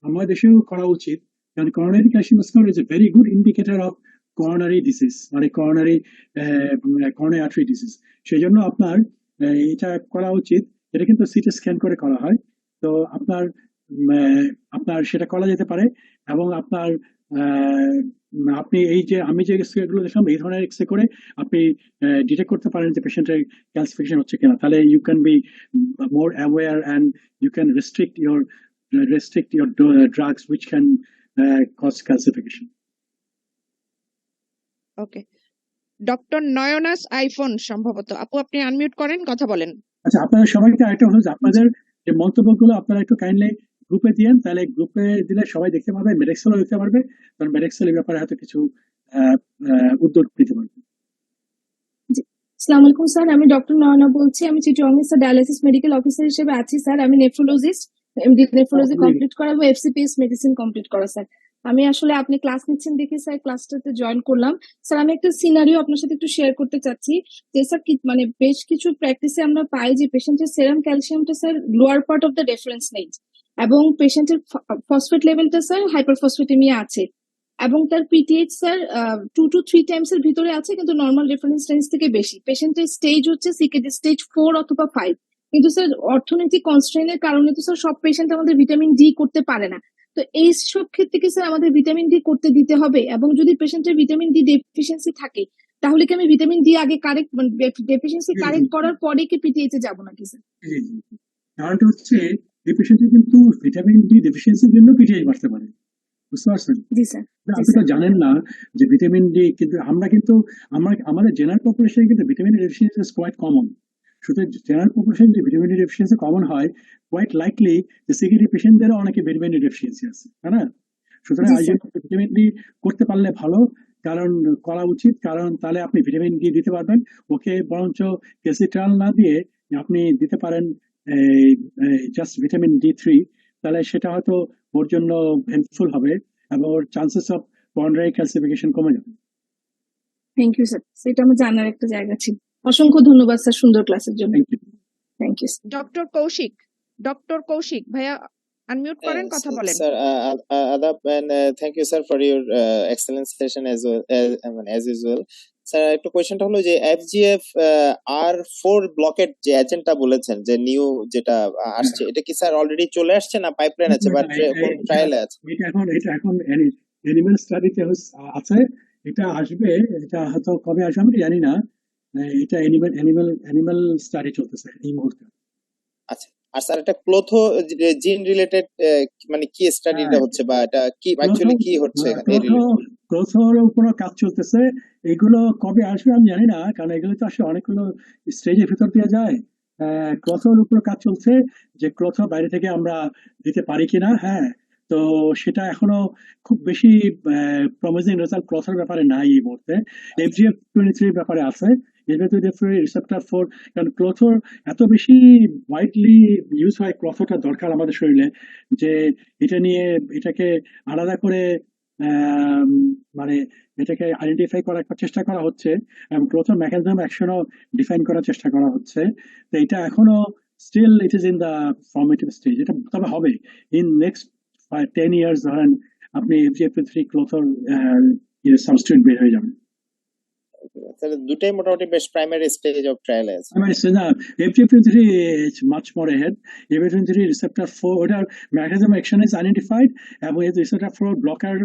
আমাদের দেশেও করা উচিত কারণ coronary calcium score is a very good indicator of coronary disease মানে করোনারি করোনারি আর্টারি ডিজিজ সেই জন্য আপনার এটা করা উচিত এটা কিন্তু সিটি স্ক্যান করে করা হয় তো আপনার আপনার সেটা করা যেতে পারে এবং আপনার আপনি এই যে আমি যে এক্সরে গুলো দেখলাম এই ধরনের এক্সরে করে আপনি ডিটেক্ট করতে পারেন যে পেশেন্টের ক্যালসিফিকেশন হচ্ছে কিনা তাহলে you can be more aware and you can restrict your drugs which can cause calcification okay doctor নয়নাস আইফোন সম্ভবত আপু আপনি আনমিউট করেন কথা বলেন। আচ্ছা আপনাদের সবাইকে একটা হলো যে আপনাদের যে মন্তব্যগুলো আপনারা একটু কাইন্ডলি গ্রুপে দিয়েন তাহলে গ্রুপে দিলে সবাই দেখতে পারবে মেডেক্সেলও দেখতে পারবে কারণ মেডেক্সেলের ব্যাপারে হয়তো কিছু উদ্যোগ নিতে পারবে আসসালামু আলাইকুম স্যার, আমি ডক্টর নয়না বলছি। আমি চিটগং এর স্যার ডায়ালিসিস মেডিকেল অফিসার হিসেবে আছি স্যার। আমি নেফ্রোলজিস্ট, এমডি নেফ্রোলজি কমপ্লিট করা এবং এফসিপিএস মেডিসিন কমপ্লিট করা স্যার। আমি আসলে আপনি ক্লাস নিচ্ছেন দেখে স্যার ক্লাসটাতে জয়েন করলাম। স্যার আমি একটা সিনারিও আপনার সাথে একটু শেয়ার করতে চাচ্ছি যে স্যার মানে বেশ কিছু প্র্যাকটিসে আমরা পাই যে পেশেন্টের সেরাম ক্যালসিয়ামটা sir lower part of the reference range এবং পেশেন্টের ফসফেট লেভেলটা স্যার হাইপারফসফেটেমিয়া আছে এবং তার পিটিএইচ স্যার 2 to 3 টাইমস এর ভিতরে আছে কিন্তু নর্মাল রেফারেন্স রেঞ্জ থেকে বেশি। পেশেন্টের স্টেজ হচ্ছে সিকেডি স্টেজ 4 অথবা 5 কিন্তু স্যার অর্থনৈতিক কনস্ট্রেইনের কারণে তো স্যার সব পেশেন্ট আমাদের ভিটামিন ডি করতে পারে না। তো এই সব ক্ষেত্রে কি স্যার আমাদের ভিটামিন ডি করতে দিতে হবে এবং যদি পেশেন্টের ভিটামিন ডি ডেফিসিয়েন্সি থাকে তাহলে কি আমি ভিটামিন ডি আগে কারেক্ট মানে ডেফিসিয়েন্সি কারেক্ট করার পরে কি পিটিএইচ এ যাব নাকি স্যার? কারণটা হচ্ছে এই পেশেন্টের কিন্তু ভিটামিন ডি ডেফিসিয়েন্সির জন্য পিটিআই বাড়তে পারে বুঝতে পারছেন জি স্যার। আপনি তো জানেন না যে ভিটামিন ডি কিন্তু আমরা কিন্তু আমাদের জেনারেল পপুলেশনে কিন্তু vitamin D deficiency is quite common সুতরাং জেনারেল পপুলেশন যে ভিটামিন ডি ডেফিসিয়েন্সি কমন হয় কোয়াইট লাইকলি যে সিকিডি পেশেন্টদেরও অনেকে ভিটামিন ডি ডেফিসিয়েন্সি আছে তাই না সুতরাং ভিটামিন ডি করতে পারলে ভালো কারণ করা উচিত কারণ তাহলে আপনি ভিটামিন ডি দিতে পারবেন ওকে বরঞ্চ ক্যালসিট্রাল না দিয়ে আপনি দিতে পারেন জাস্ট ভিটামিন D3 তাহলে সেটা হয়তো ওর জন্য হেল্পফুল হবে এবং ওর চান্সেস অফ কোরোনারি ক্যালসিফিকেশন কমে যাবে থ্যাংক ইউ স্যার, সেটা আমার জানার একটা জায়গা ছিল। অসংখ্য ধন্যবাদ স্যার সুন্দর ক্লাসের জন্য। Thank you. ডক্টর কৌশিক ভাইয়া আনমিউট করেন কথা বলেন। Sir, Adab, and thank you, sir, for your excellent session as well as usual. Sir একটা কোয়েশ্চেনটা হলো যে FGF R4 ব্লকেট যে এজেন্টটা বলেছেন যে নিউ যেটা আসছে এটা কি স্যার অলরেডি চলে আসছে না পাইপলাইন আছে বা ট্রায়ালে আছে? এটা এখন অ্যানিমাল স্টাডিতে আছে এটা আসবে এটা হয়তো কবে আসবে আমি জানি না এটা অ্যানিমাল স্টাডি চলতেছে এই মুহূর্তে। আচ্ছা আর স্যার এটা ক্লোথো জিন রিলেটেড মানে কি স্টাডিটা হচ্ছে বা এটা কি অ্যাকচুয়ালি কি হচ্ছে এখানে ক্লোথোর উপরও কাজ চলতেছে এগুলো কবে আসবে আমি জানি না কারণ এগুলো তো আসলে অনেকগুলো স্টেজের ভিতর দিয়ে যায় ক্লোথোর উপর কাজ চলছে যে ক্লোথো বাইরে থেকে আমরা দিতে পারি কিনা হ্যাঁ তো সেটা এখনো খুব বেশি প্রমিজিং রেজাল্ট ক্লোথোর ব্যাপারে নাই এই মুহূর্তে FGF23 ব্যাপারে আছে রিসেপ্টর 4 কারণ ক্লোথোর এত বেশি ওয়াইডলি ইউজ হয় ক্লোথোটা দরকার আমাদের শরীরে যে এটা নিয়ে এটাকে আলাদা করে মানে এটাকে আইডেন্টিফাই করার চেষ্টা করা হচ্ছে এবং ক্লোথোর মেকানিজম অ্যাকশনও ডিফাইন করার চেষ্টা করা হচ্ছে তো এটা এখনো still it is in the formative stage এটা তবে হবে ইন নেক্সট 10 ইয়ার্স ধরেন আপনি FGF23 ক্লোথোর সাবস্টিটিউট বের হয়ে যাবেন তাহলে দুটাই মোটামুটি বেশ প্রাইমারি স্টেজ অফ ট্রায়াল আছে FGF23 is much more ahead FGF23 receptor 4 ওটার mechanism action is identified এবং এই receptor 4 blocker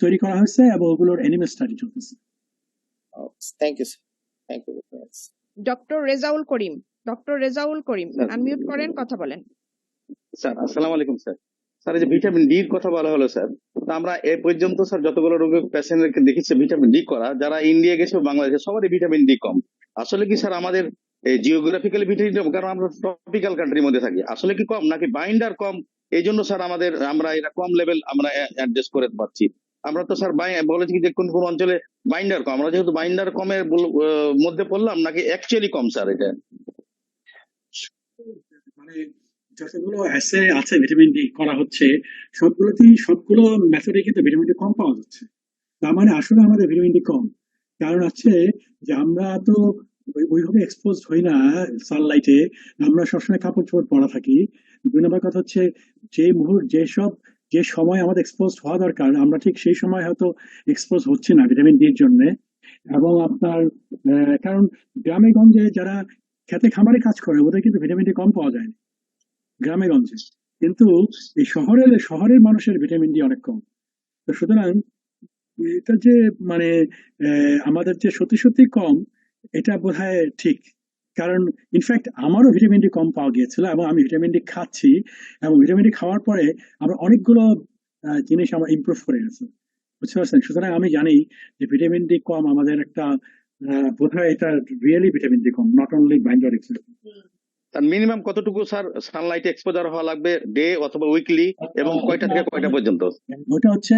তৈরি করা হয়েছে এবং ওগুলোর অ্যানিমাল স্টাডি চলতেছে thank you thank you doctor Rezaul Karim unmute করেন কথা বলেন। স্যার আসসালামু আলাইকুম স্যার। স্যার এই যে ভিটামিন ডি এর কথা বলা হলো স্যার তো আমরা এ পর্যন্ত স্যার যতগুলো রোগী পেশেন্টকে দেখেছি ভিটামিন ডি করা যারা ইন্ডিয়া গেছে বাংলাদেশে সবারই ভিটামিন ডি কম আসলে কি স্যার আমাদের এই জিওগ্রাফিক্যালি ভিটামিন কারণ আমরা ট্রপিক্যাল কান্ট্রির মধ্যে থাকি আসলে কি কম নাকি বাইন্ডার কম এই জন্য স্যার আমরা এটা কম লেভেল আমরা অ্যাডজাস্ট করে পাচ্ছি। আমরা তো স্যার বলেছি যে কোন কোন অঞ্চলে বাইন্ডার কম, আমরা যেহেতু বাইন্ডার কমের মধ্যে পড়লাম নাকি অ্যাকচুয়ালি কম স্যার এটা? মানে যতগুলো অ্যাসে আছে ভিটামিন ডি করা হচ্ছে সবগুলো মেথডে কিন্তু ভিটামিন ডি কম পাওয়া যাচ্ছে। তার মানে আসলে আমাদের ভিটামিন ডি কম। কারণ হচ্ছে যে আমরা তো ওইভাবে এক্সপোজ হই না সানলাইটে, আমরা সবসময় কাপড় চোপড় পরা থাকি। 2 নম্বর কথা হচ্ছে যে সময় আমাদের এক্সপোজ হওয়া দরকার আমরা ঠিক সেই সময় হয়তো এক্সপোজ হচ্ছে না ভিটামিন ডির জন্য। এবং আপনার কারণ গ্রামে গঞ্জে যারা খেতে খামারে কাজ করে ওদের কিন্তু ভিটামিন ডি কম পাওয়া যায় না গ্রামে গঞ্জে, কিন্তু এই শহরের মানুষের ভিটামিন ডি অনেক কম। তো সুতরাং এটা যে মানে আমাদের যে সত্যি সত্যি কম এটা বোধহয় ঠিক। কারণ ইনফ্যাক্ট আমারও ভিটামিন ডি কম পাওয়া গিয়েছিল এবং আমি ভিটামিন ডি খাচ্ছি, এবং ভিটামিন ডি খাওয়ার পরে আমার অনেকগুলো জিনিস আমার ইমপ্রুভ করে গেছে, বুঝতে পারছেন? সুতরাং আমি জানি যে ভিটামিন ডি কম আমাদের একটা বোধহয় এটা really vitamin D com, not only binder except. Minimum কতটুকু স্যার সানলাইট এক্সপোজার হওয়া লাগবে ডে অথবা উইকলি, এবং কয়টা থেকে কয়টা পর্যন্ত? ওটা হচ্ছে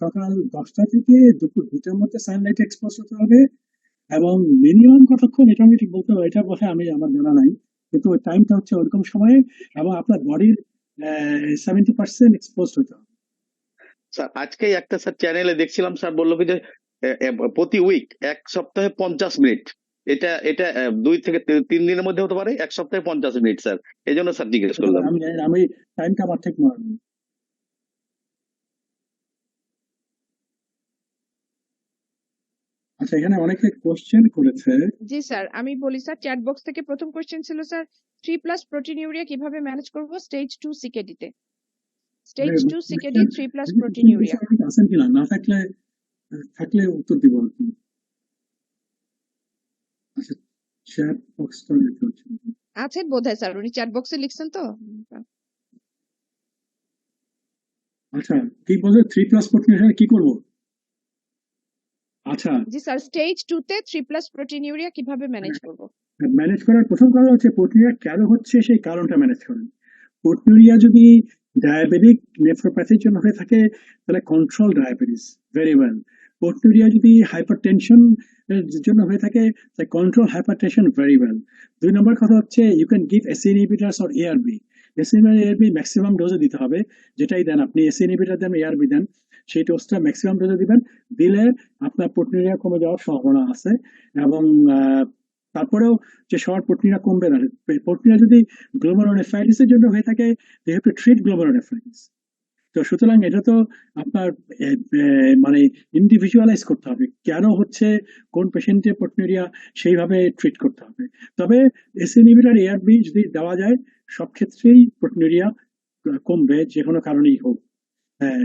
সকাল 10টা থেকে দুপুর 2টার মধ্যে সানলাইট এক্সপোজ হতে হবে, এবং মিনিমাম কতক্ষণ এটা আমি ঠিক বলতে পারবো, এটা বোধহয় আমার জানা নাই, কিন্তু ওই টাইমটা হচ্ছে ওরকম সময়ে, এবং আপনার বডির 70% এক্সপোজ হতে হবে। স্যার আজকে একটা স্যার চ্যানেলে দেখছিলাম, স্যার বললো কি যে প্রতি উইক 1 সপ্তাহে 50 মিনিট, এটা এটা 2 থেকে 3 দিনের মধ্যে হতে পারে, 1 সপ্তাহে 50 মিনিট স্যার, এই জন্য স্যার জিজ্ঞেস করলাম। আমি টাইমটা আমার ঠিক মনে নেই। আচ্ছা, এখানে অনেকে কোশ্চেন করেছে। জি স্যার, আমি বলি স্যার, চ্যাট বক্স থেকে প্রথম কোশ্চেন ছিল স্যার 3+ প্রোটিনিউরিয়া কিভাবে ম্যানেজ করব স্টেজ 2 সিকেডি তে। স্টেজ 2 সিকেডি 3+ প্রোটিনিউরিয়া আছেন কিনা, না থাকলে উত্তর দিব আর কি। আচ্ছা, চ্যাট বক্সটা লিখতে হচ্ছে। আছেন বোধহয় স্যার, উনি চ্যাট বক্সে লিখছেন তো। আচ্ছা, কি বলছে 3+ প্রোটিনিউরিয়া কি করব? আচ্ছা, জি স্যার, স্টেজ 2 তে 3+ প্রোটিনিউরিয়া কিভাবে ম্যানেজ করব? ম্যানেজ করার প্রথম কারণ হচ্ছে প্রোটিনিউরিয়া কেন হচ্ছে সেই কারণটা ম্যানেজ করেন। প্রোটিনিউরিয়া যদি ডায়াবেটিক নেফ্রোপ্যাথির জন্য হয়ে থাকে তাহলে control diabetes very well. Proteinuria যদি হাইপারটেনশন জন্য হয়ে থাকে তাহলে কন্ট্রোল হাইপারটেনশন ভেরি ওয়েল। 2 নম্বর কথা হচ্ছে you can give ACE inhibitors or ARB. ACE ARB maximum ডোজে দিতে হবে, যেটাই দেন আপনি, এসি ইনহিবিটর দেন, এআরবি দেন, সেই ডোজটা ম্যাক্সিমাম ডোজে দিবেন। দিলে আপনার প্রোটিনিউরিয়া কমে যাওয়ার সম্ভাবনা আছে। এবং তারপরেও যে সবার প্রোটিনিউরিয়া কমবে না। প্রোটিনিউরিয়া যদি গ্লোমেরুলোনেফ্রাইটিসের জন্য হয়ে থাকে they have to treat glomerulonephritis. তো সুতরাং এটা তো আপনার মানে ইন্ডিভিজুয়ালাইজ করতে হবে কেন হচ্ছে, কোন পেশেন্টের প্রোটিনিউরিয়া, সেইভাবে ট্রিট করতে হবে। তবে এসি ইনহিবিটর এআরবি যদি দেওয়া যায় সব ক্ষেত্রেই প্রোটিনিউরিয়া কমবে, যে কোনো কারণেই হোক।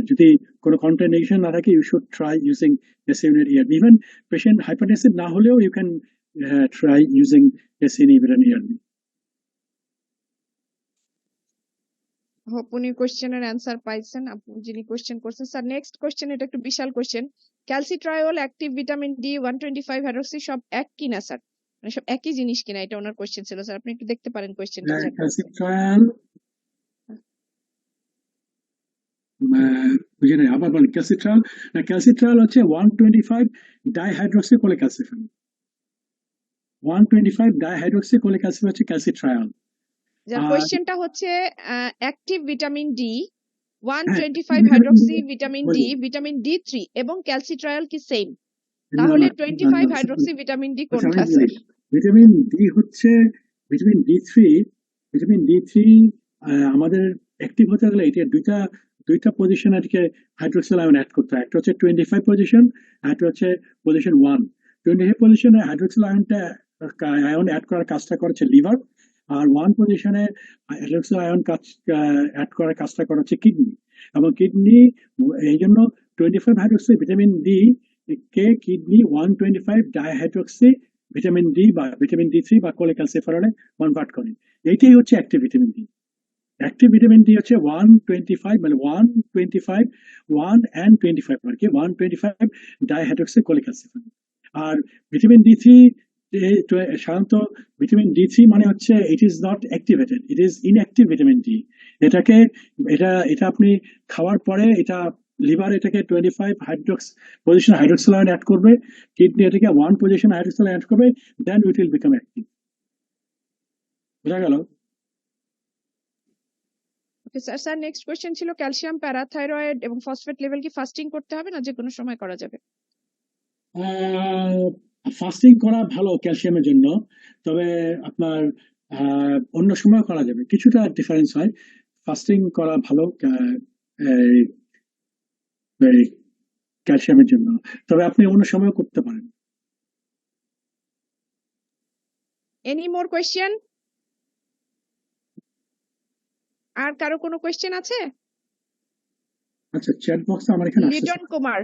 যদি কোনো কন্ট্রাইন্ডিকেশন না থাকে you should try using ACE inhibitor ARB. Even patient hypertensive না হলেও you can try using ACE inhibitor ARB. Hope উনি কোশ্চেনের অ্যান্সার পাইছেন, আপনি যিনি কোশ্চেন করছেন। স্যার নেক্সট কোশ্চেন, এটা একটু বিশাল question. Calcitriol, active vitamin D, 125 hydroxy সব এক কিনা স্যার? মানে সব একই জিনিস কিনা, এটা ওনার কোশ্চেন ছিল স্যার। আপনি একটু দেখতে পারেন কোশ্চেনটা। ক্যালসিট্রায়োল বুঝে নেই, আবার বলেন। ক্যালসিট্রায়োল হচ্ছে 125 ডাইহাইড্রক্সিকোলিক অ্যাসিড। 125 ডাইহাইড্রক্সিকোলিক অ্যাসিড হচ্ছে ক্যালসিট্রায়োল। যার কোশ্চেনটা হচ্ছে active vitamin D, 125 hydroxy vitamin D, vitamin D three এবং ক্যালসিট্রায়োল কি সেম? তাহলে 25 হাইড্রক্সি ভিটামিন ডি কোনটা স্যার? ভিটামিন ডি হচ্ছে ভিটামিন ডি3। ভিটামিন ডি3 আমাদের অ্যাক্টিভ হতে গেলে এটা দুইটা পজিশন আজকে হাইড্রোক্সিল আয়ন অ্যাড করতে হয়। একটা হচ্ছে 25 পজিশন, আর একটা হচ্ছে পজিশন 1। 25 পজিশনে হাইড্রোক্সিল আয়ন অ্যাড করার কাজটা করছে লিভার, আর 1 পজিশনে হাইড্রোক্সিল আয়ন অ্যাড করার কাজটা করা হচ্ছে কিডনি। এবং কিডনি এই জন্য 25 হাইড্রোক্সি ভিটামিন ডি কে কিডনি 125 ডাইহাইড্রোক্সি ভিটামিন ডি বা ভিটামিন ডি3 বা কোলেক্যালসিফেরলে কনভার্ট করে। এইটাই হচ্ছে active vitamin D. Active vitamin D হচ্ছে 125, মানে 125 1 and 25 আর কি, 125 ডাইহাইড্রোক্সি কোলিক অ্যাসিড। আর ভিটামিন ডি3 সাধারণত ভিটামিন D3 মানে হচ্ছে ইট is not activated, it is inactive vitamin D. এটাকে এটা আপনি খাওয়ার পরে এটা লিভার এটাকে 25 পজিশন হাইড্রোক্সিল আয়ন অ্যাড করবে, কিডনি এটাকে 1 পজিশন হাইড্রোক্সিল অ্যাড করবে, দেন ইট উইল বিকাম অ্যাক্টিভ। বোঝা গেল? Okay sir. Sir next question ছিল ক্যালসিয়াম, প্যারাথাইরয়েড এবং ফসফেট লেভেল কি ফাস্টিং করতে হবে না যে কোনো সময় করা যাবে? ফাস্টিং করা ভালো ক্যালসিয়ামের জন্য, তবে আপনার অন্য সময় করা যাবে, কিছুটা ডিফারেন্স হয়। ফাস্টিং করা ভালো ক্যালসিয়ামের জন্য, তবে আপনি অন্য সময় করতে পারেন। Any more question? আর কারো কোনো কোয়েশ্চেন আছে? আচ্ছা, চ্যাট বক্স আমার এখানে আসছে। লিটন কুমার,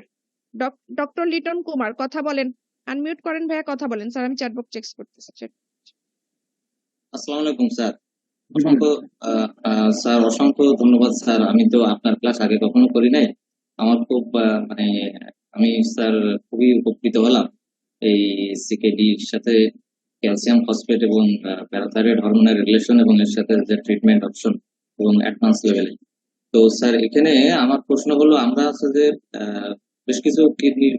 ডক্টর লিটন কুমার কথা বলেন, আনমিউট করেন ভাইয়া, কথা বলেন। স্যার আমি চ্যাট বক্স চেক করতেছি। আসসালামু আলাইকুম স্যার। অসংখ্য ধন্যবাদ স্যার। আমি তো আপনার ক্লাস আগে কখনো করি নাই। আমার খুব মানে আমি স্যার খুবই উপকৃত হলাম এই সিকেডির সাথে ক্যালসিয়াম ফসফেট এবং প্যারাথাইরয়েড হরমোনের রিলেশন এবং এর সাথে যে ট্রিটমেন্ট অপশন এবং অ্যাডভান্স লেভেলে। তো স্যার এখানে আমার প্রশ্ন হলো, আমরা আছে যে বেশ কিছু কিডনির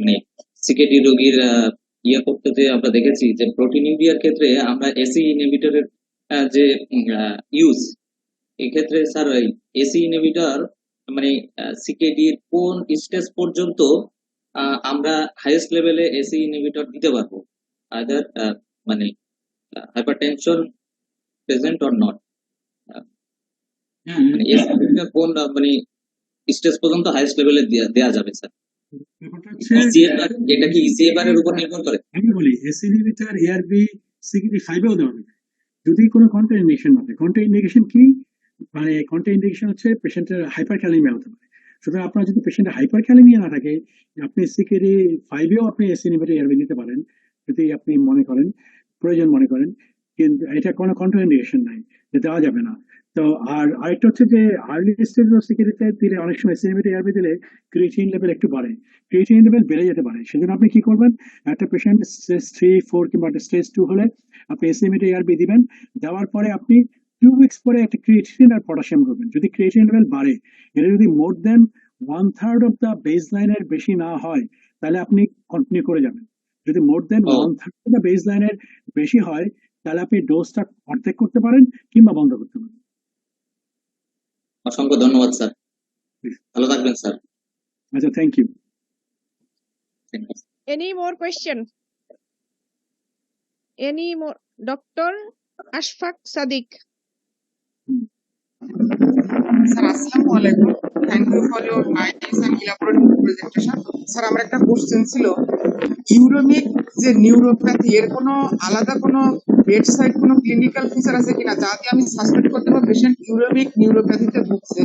মানে সিকেডি রোগীর ইয়ে করতে যে আমরা দেখেছি যে প্রোটিনিউরিয়ার ক্ষেত্রে আমরা এসি ইনহিবিটরের যে ইউজ, এক্ষেত্রে স্যার এসি ইনহিবিটর মানে সিকেডির কোন স্টেজ পর্যন্ত আমরা হাইয়েস্ট লেভেলে এসি ইনহিবিটর দিতে পারবো, আদার মানে হাইপারটেনশন প্রেজেন্ট অর নট, মানে এসি ইনহিবিটর কোন মানে স্টেজ পর্যন্ত হাইয়েস্ট লেভেলে দেওয়া যাবে স্যার? এটা কি ইসিএফআর এর উপর নির্ভর করে? আমি বলি এসি ইনহিবিটর এআরবি সিকেডি5-এও দেওয়া যাবে যদি কোনো কন্ট্রা ইন্ডিকেশন না থাকে। কন্ট্রা ইন্ডিকেশন কি? মানে কন্ট্রা ইন্ডিকেশন হচ্ছে পেশেন্টের হাইপার ক্যালেমিয়া হতে পারে। সুতরাং আপনার যদি পেশেন্টের হাইপার ক্যালেমিয়া না থাকে, আপনি সিকেডি5-এও আপনি এসি ইনহিবিটর এআরবি দিতে পারেন যদি আপনি মনে করেন, প্রয়োজন মনে করেন, কিন্তু এটা কোনো কন্ট্রা ইন্ডিকেশন নাই, দেওয়া যাবে না। তো আর আরেকটা হচ্ছে যে আর্লি স্টেজ অফ সিকেডিতে দিলে অনেক সময় এসি ইনহিবিটর এআরবি দিলে ক্রিয়েটিনিন লেভেল একটু বাড়ে, ক্রিয়েটিনিন লেভেল বেড়ে যেতে পারে। সেজন্য আপনি কি করবেন, একটা পেশেন্ট স্টেজ 3, 4 কিংবা স্টেজ 2 হলে আপনি এসি ইনহিবিটর এআরবি দিবেন। দেওয়ার পরে আপনি 2 উইকস পরে একটা ক্রিয়েটিনিন আর পটাশিয়াম করবেন। যদি ক্রিয়েটিনিন লেভেল বাড়ে, এটা যদি মোর দেন 1/3 অফ দ্য বেস লাইনের বেশি না হয়, তাহলে আপনি কন্টিনিউ করে যাবেন। যদি মোর দেন 1/3 অফ দ্য বেস লাইনের বেশি হয়, তাহলে আপনি ডোজটা অর্ধেক করতে পারেন কিংবা বন্ধ করতে পারেন। অসংখ্য ধন্যবাদ স্যার, ভালো থাকবেন স্যার। আচ্ছা, thank you. Any more question? Any more? Dr. Ashfaq Sadiq. Sir আসসালামু আলাইকুম, thank you for your nice and elaborate presentation. Sir আমার একটা কোশ্চেন ছিল, ইউরোমিক যে নিউরোপ্যাথি এর কোনো আলাদা কোনো বেডসাইড কোনো ক্লিনিক্যাল ফিচার আছে কিনা, যা দিয়ে আমি সাসপেক্ট করতে পারবো পেশেন্ট ইউরোমিক নিউরোপ্যাথিতে ভুগছে?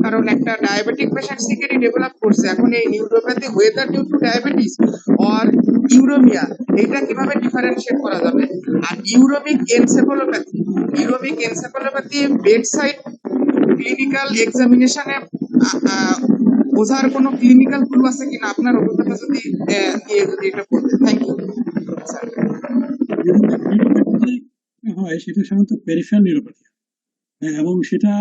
কারণ একটা ডায়াবেটিক পেশেন্ট সিকেডি ডেভেলপ করছে, এখন এই neuropathy weather due to diabetes or uremia, এটা কিভাবে ডিফারেন্সিয়েট করা যাবে? আর ইউরোমিক এনসেফালোপ্যাথি বেডসাইড ক্লিনিক্যাল এক্সামিনেশনে বোঝার কোনো ক্লিনিক্যাল ক্লু আছে কিনা, আপনার অভিজ্ঞতা যদি যদি এটা বলতেন। Thank you sir. হয় সেটা সাধারণত পেরিফেরাল নিউরোপ্যাথি, এবং সেটা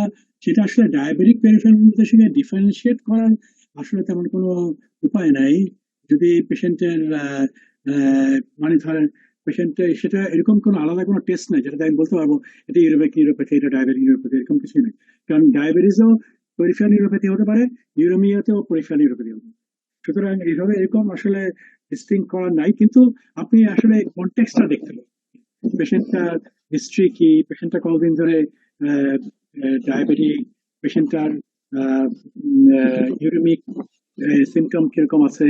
আসলে ডায়াবেটিক পেরিফেরাল নিউরোপ্যাথির সঙ্গে ডিফারেন্সিয়েট করার আসলে তেমন কোনো উপায় নাই। যদি পেশেন্টের মানে ধরেন পেশেন্টের সেটা এরকম কোনো আলাদা কোনো টেস্ট নাই যেটা আমি বলতে পারবো এটা ইউরোমিক নিউরোপ্যাথি, এটা ডায়াবেটিক নিউরোপ্যাথি, এরকম কিছু নেই। কারণ ডায়াবেটিসও পেরিফেরাল নিউরোপ্যাথি হতে পারে, ইউরোমিয়াতেও পেরিফেরাল নিউরোপ্যাথি হতে পারে। সুতরাং এইভাবে এরকম আসলে ডিস্টিংক্ট করা নাই, কিন্তু আপনি আসলে কনটেক্সটটা দেখতে হবে। পেশেন্টটার হিস্ট্রি কি, পেশেন্টটা কতদিন ধরে ডায়াবেটিক, পেশেন্টটার ইউরোমিক সিমটম কিরকম আছে,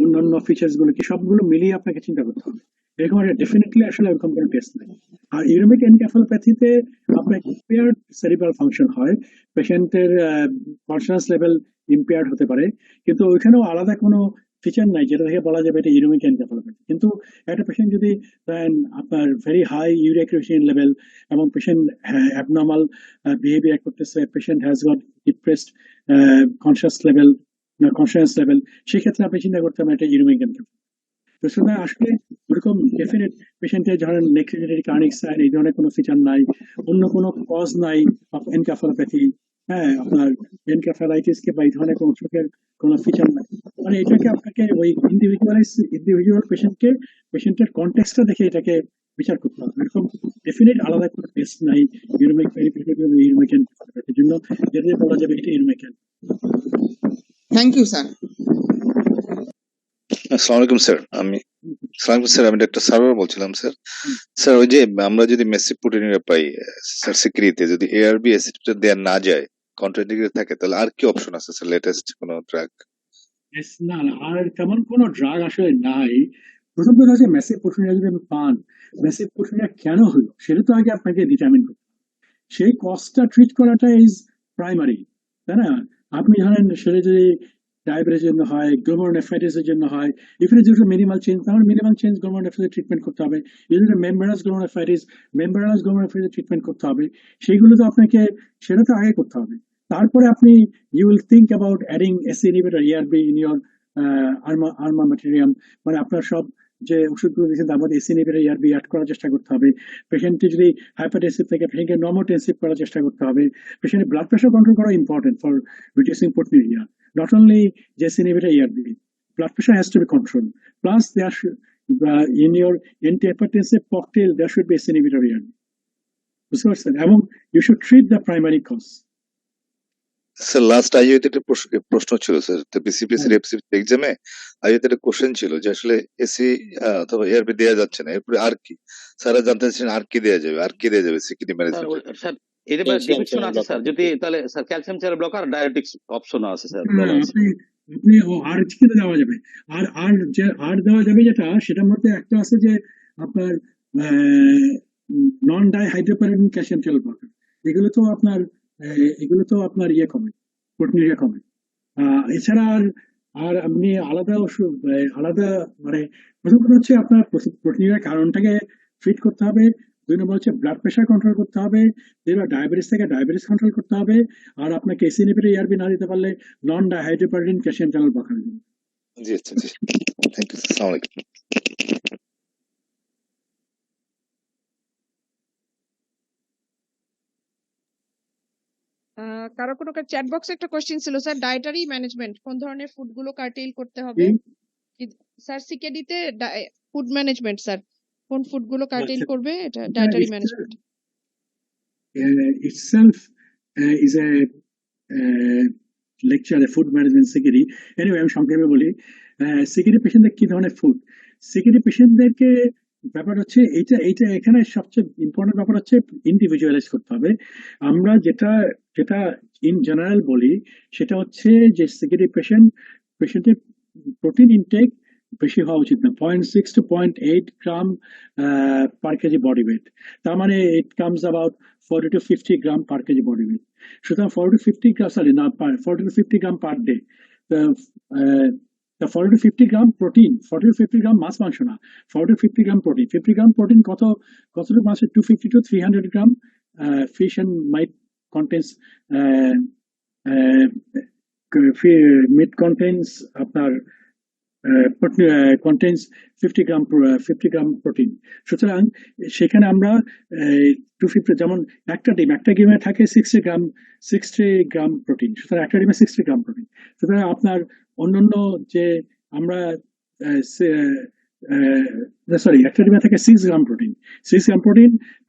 অন্যান্য ফিচার্স গুলো কি, সবগুলো মিলিয়ে আপনাকে চিন্তা করতে হবে। এরকম একটা ডেফিনেটলি আসলে এরকম কোনো টেস্ট নেই। আর ইউরোমিক এনকেফালোপ্যাথিতে আপনার ইম্পেয়ার্ড সেরিব্রাল ফাংশন হয়, পেশেন্টের কনশাস লেভেল ইম্পেয়ার্ড হতে পারে, কিন্তু ওইখানেও আলাদা কোনো ফিচার নাই যেটা থেকে বলা যাবে এটা ইউরোমিক এনকেফালোপ্যাথি। কিন্তু একটা পেশেন্ট যদি আপনার very high urea creatinine level এবং পেশেন্ট অ্যাবনর্মাল বিহেভিয়ার করতেছে, patient has got depressed conscious level, সেক্ষেত্রে আপনি চিন্তা করতে হবে এটা ইউরোমিক এনকেফালোপ্যাথি। তো সুতরাং আসলে ওরকম ডেফিনেট পেশেন্টের ধরেন নেক্সিডেন্টারি কার্নিক সাইন এই ধরনের কোনো ফিচার নাই, অন্য কোনো কজ নাই অফ এনকেফালোপ্যাথি, হ্যাঁ আপনার এনকেফালাইটিস কে বা এই ধরনের কোনো অসুখের কোনো ফিচার নাই, মানে এটাকে আপনাকে ওই ইন্ডিভিজুয়াল পেশেন্টের কনটেক্সটটা দেখে এটাকে বিচার করতে হবে। এরকম ডেফিনেট আলাদা কোনো টেস্ট নাই ইউরোমিক ইউরোমিক এর জন্য, যেটা বলা যাবে এটা ইউরোমিক। Thank you sir. আসসালামু আলাইকুম স্যার। আমি ডাক্তার সারোয়ার বলছিলাম স্যার। স্যার ওই যে আমরা যদি মেসিভ প্রোটিনিউরিয়া পাই স্যার সিক্রিতে, যদি এআরবি অ্যাসিডটা দেয়া না যায়, কন্ট্রাইন্ডিকেটেড থাকে, তাহলে আর কি অপশন আছে স্যার? লেটেস্ট কোনো ড্রাগ? না না, আর তেমন কোনো ড্রাগ আসলে নাই। প্রথম কথা হচ্ছে ম্যাসিভ প্রোটিনিউরিয়া যদি আপনি পান, ম্যাসিভ প্রোটিনিউরিয়া কেন হলো সেটা তো আগে আপনাকে ডিটারমিন করতে হবে। সেই কজটা ট্রিট করাটা ইজ প্রাইমারি, তাই না? আপনি ধরেন সেটা যদি ডায়াবেটিসের জন্য হয়, গ্লোমেরুলোনেফ্রাইটিসের জন্য হয়, এখানে যেটা মিনিমাল চেঞ্জ, তাহলে মিনিমাল চেঞ্জ গ্লোমেরুলোনেফ্রাইটিস ট্রিটমেন্ট করতে হবে। যদি মেমব্রেনাস গ্লোমেরুলোনেফ্রাইটিস ট্রিটমেন্ট করতে হবে, সেইগুলো তো আপনাকে সেটা তো আগে করতে হবে। তারপরে আপনি you will think about adding ACE inhibitor ARB in your armamentarium, মানে আপনার সব যে ওষুধগুলো দিয়েছেন তার মধ্যে এসি ইনহিবিটর ইআরবি অ্যাড করার চেষ্টা করতে হবে। পেশেন্টটি যদি হাইপারটেনসিভ থেকে পেশেন্টকে নর্মোটেনসিভ করার চেষ্টা করতে হবে। পেশেন্টের ব্লাড প্রেশার কন্ট্রোল করা important for reducing proteinuria, not only just inhibitor ERB. Blood pressure has to be controlled. Plus, there should, in your antihypertensive cocktail, there should be a inhibitor ERB. Among, you should treat the primary cause. Sir last আইইউতে একটা প্রশ্ন ছিল sir, তো BCPS এর FCP এক্সামে আইইউতে একটা question ছিল যে আসলে এসি অথবা এআরবি দেওয়া যাচ্ছে না, এরপরে আর কি স্যারা জানতে চাচ্ছেন আর কি দেওয়া যাবে, আর কি দেওয়া যাবে সিকিডি ম্যানেজমেন্ট? স্যার এর ডিফেকশন আছে স্যার, যদি তাহলে sir calcium channel blocker diabetics অপশনও আছে স্যার, বলা আছে। আপনি আর কি দেওয়া যাবে, আর দেওয়া যাবে যেটা, সেটার মধ্যে একটা আছে যে আপনার নন ডাইহাইড্রোপাইরিন ক্যালসিয়াম চ্যানেল ব্লকার, এগুলো তো আপনার ইয়ে কমে, প্রোটিনিউরিয়া কমে। এছাড়া আর আপনি আলাদা মানে প্রথম কথা হচ্ছে আপনার প্রোটিনিউরিয়ার কারণটাকে ট্রিট করতে হবে। 2 নম্বর হচ্ছে ব্লাড প্রেশার কন্ট্রোল করতে হবে। এবার ডায়াবেটিস থেকে ডায়াবেটিস কন্ট্রোল করতে হবে। আর আপনাকে এসি ইনহিবিটর ইআরবি না দিতে পারলে নন ডাইহাইড্রোপাইরিন ক্যালসিয়াম চ্যানেল ব্লকার দিন। জি আচ্ছা জি, থ্যাংক ইউ, আসসালামু আলাইকুম। কারো কোনো চ্যাট বক্সে একটা কোশ্চেন ছিল স্যার, ডায়েটারি ম্যানেজমেন্ট কোন ধরনের ফুড গুলো কার্টেল করতে হবে স্যার? সিকেডি তে ফুড ম্যানেজমেন্ট স্যার, কোন ফুড গুলো কার্টেল করবে, এটা dietary management itself is a lecture, a food management CKD. Anyway আমি সংক্ষেপে বলি, সিকেডি পেশেন্টদের কি ধরনের ফুড, সিকেডি পেশেন্টদেরকে ব্যাপার হচ্ছে এইটা এখানে সবচেয়ে ইম্পর্টেন্ট ব্যাপার হচ্ছে ইন্ডিভিজুয়ালাইজ করতে হবে। আমরা যেটা ইন জেনারেল বলি সেটা হচ্ছে যে সিকেডি পেশেন্টের প্রোটিন ইনটেক বেশি হওয়া উচিত না, 0.6 to 0.8 gram per KG body weight. তার মানে it comes about 40 to 50 gram per KG body weight. সুতরাং 40 to 50 গ্রাম, সরি না, 40 to 50 gram per day. the 40 to 50 gram protein, 40 to 50 গ্রাম মাছ মাংস না, 40 to 50 gram protein. 50 gram protein কতটুকু মাছ? 250 to 300 gram fish and meat contains আপনার contains 50 gram protein. সুতরাং সেখানে আমরা 250, যেমন একটা ডিমে থাকে 60 গ্রাম প্রোটিন, সুতরাং একটা ডিমে 60 গ্রাম প্রোটিন। সুতরাং আপনার অন্যান্য যে আমরা সরি, একটা ডিমে থাকে 6 গ্রাম প্রোটিন,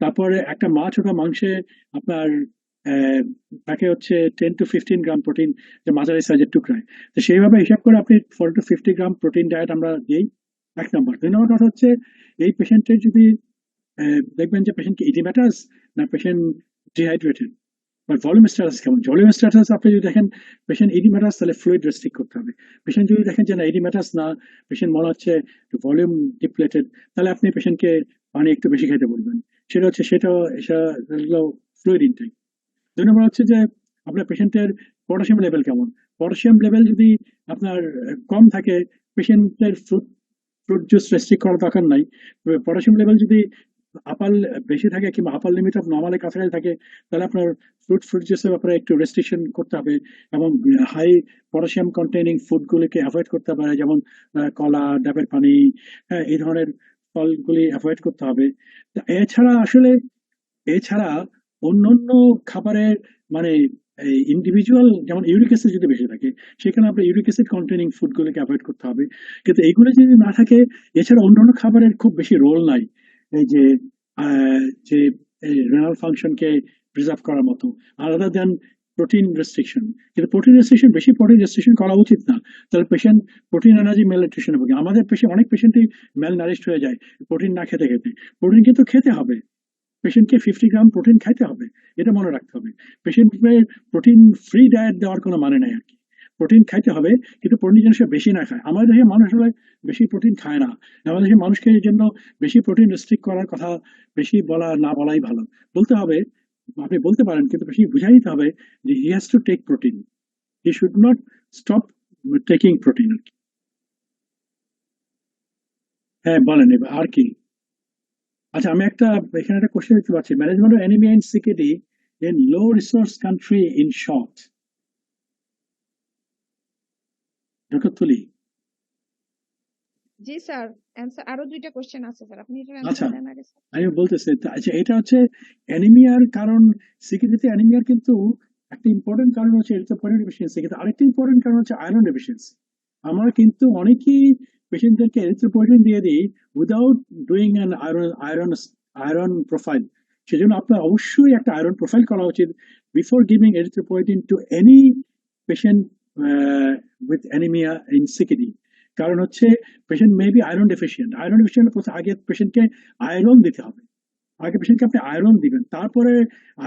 তারপরে একটা মাছ ওটা মাংসে আপনার থাকে হচ্ছে 10 to 15 গ্রাম প্রোটিন, যে মাঝারি সাইজের টুকরায়। তো সেইভাবে হিসাব করে আপনি 40 to 50 গ্রাম প্রোটিন ডায়েট আমরা দিই, 1 নম্বর। 2 নম্বর কথা হচ্ছে এই পেশেন্টের যদি দেখবেন যে পেশেন্ট কি ইডিম্যাটাস না পেশেন্ট ডিহাইড্রেটেড, বা ভলিউম স্ট্যাটাস কেমন। ভলিউম স্ট্যাটাস আপনি যদি দেখেন পেশেন্ট ইডিম্যাটাস, তাহলে ফ্লুইড রেস্ট্রিক্ট করতে হবে। পেশেন্ট যদি দেখেন যে না ইডিম্যাটাস না, পেশেন্ট মনে হচ্ছে ভলিউম ডিপ্লেটেড, তাহলে আপনি পেশেন্টকে পানি একটু বেশি খেতে বলবেন। সেটা ফ্লুইড ইনটেক। 2 নম্বর হচ্ছে যে আপনার পেশেন্টের পটাশিয়াম লেভেল কেমন। পটাশিয়াম লেভেল যদি আপনার কম থাকে, পেশেন্টের ফ্রুট জুস রেস্ট্রিক্ট করার দরকার নাই। পটাশিয়াম লেভেল যদি আপার বেশি থাকে কিংবা আপার লিমিট অফ নর্মালের কাছাকাছি থাকে, তাহলে আপনার ফ্রুট জুসের ব্যাপারে একটু রেস্ট্রিকশন করতে হবে, এবং হাই পটাশিয়াম কন্টেনিং ফুডগুলিকে অ্যাভয়েড করতে পারে, যেমন কলা, ডাবের পানি, হ্যাঁ, এই ধরনের ফলগুলি অ্যাভয়েড করতে হবে। এছাড়া অন্যান্য খাবারের মানে ইন্ডিভিজুয়াল, যেমন ইউরিক অ্যাসিড যদি বেশি থাকে, সেখানে আপনার ইউরিক অ্যাসিড কন্টেনিং ফুডগুলোকে অ্যাভয়েড করতে হবে। কিন্তু এগুলো যদি না থাকে, এছাড়া অন্যান্য খাবারের খুব বেশি রোল নাই এই যে যে রেনাল ফাংশনকে প্রিজার্ভ করার মতো, আলাদা দেন প্রোটিন রেস্ট্রিকশন। কিন্তু প্রোটিন রেস্ট্রিকশন, বেশি প্রোটিন রেস্ট্রিকশন করা উচিত না, তাহলে পেশেন্ট প্রোটিন এনার্জি মেল নিউট্রিশনে ভোগে। আমাদের অনেক পেশেন্টই মেল নারিশড হয়ে যায় প্রোটিন না খেতে খেতে। প্রোটিন কিন্তু খেতে হবে, পেশেন্টকে 50 গ্রাম প্রোটিন খাইতে হবে, এটা মনে রাখতে হবে। পেশেন্টকে প্রোটিন ফ্রি ডায়েট দেওয়ার কোনো মানে নাই আর কি। প্রোটিন খাইতে হবে, কিন্তু প্রোটিন যেন সে বেশি না খায়। আমাদের দেশে মানুষ আসলে বেশি প্রোটিন খায় না। আমাদের দেশে মানুষকে এই জন্য বেশি প্রোটিন রেস্ট্রিক্ট করার কথা বেশি না বলাই ভালো। বলতে হবে, আপনি বলতে পারেন, কিন্তু বেশি বুঝাই দিতে হবে যে he has to take protein, he should not stop taking protein আর কি। হ্যাঁ বলেন, এবার আর কি? আচ্ছা, আমি এখানে একটা কোশ্চেন দেখতে পাচ্ছি, management of anaemia in CKD in low resource country in short. Doctor তুলি। জি স্যার, অ্যানসার আরো 2টা কোশ্চেন আছে স্যার, আপনি এটার আচ্ছা, অ্যানসার দেন আগে স্যার। আমি বলতেছি, আচ্ছা, এটা হচ্ছে অ্যানিমিয়ার কারণ। সিকেডিতে অ্যানিমিয়ার কিন্তু একটা ইম্পর্টেন্ট কারণ হচ্ছে এরিথ্রোপয়েটিন ডেফিসিয়েন্সি, কিন্তু আরেকটা ইম্পর্টেন্ট কারণ হচ্ছে আয়রন ডেফিসিয়েন্সি। আমরা কিন্তু অনেকেই পেশেন্টদেরকে এরিথ্রোপয়েটিন দিয়ে দিই without doing an iron profile. সেজন্য আপনার অবশ্যই একটা আয়রন প্রোফাইল করা উচিত before giving erythropoietin to any patient with anaemia in CKD. কারণ হচ্ছে patient may be iron deficient. Iron deficient আগে পেশেন্টকে আয়রন দিতে হবে, আগে পেশেন্টকে আপনি আয়রন দিবেন, তারপরে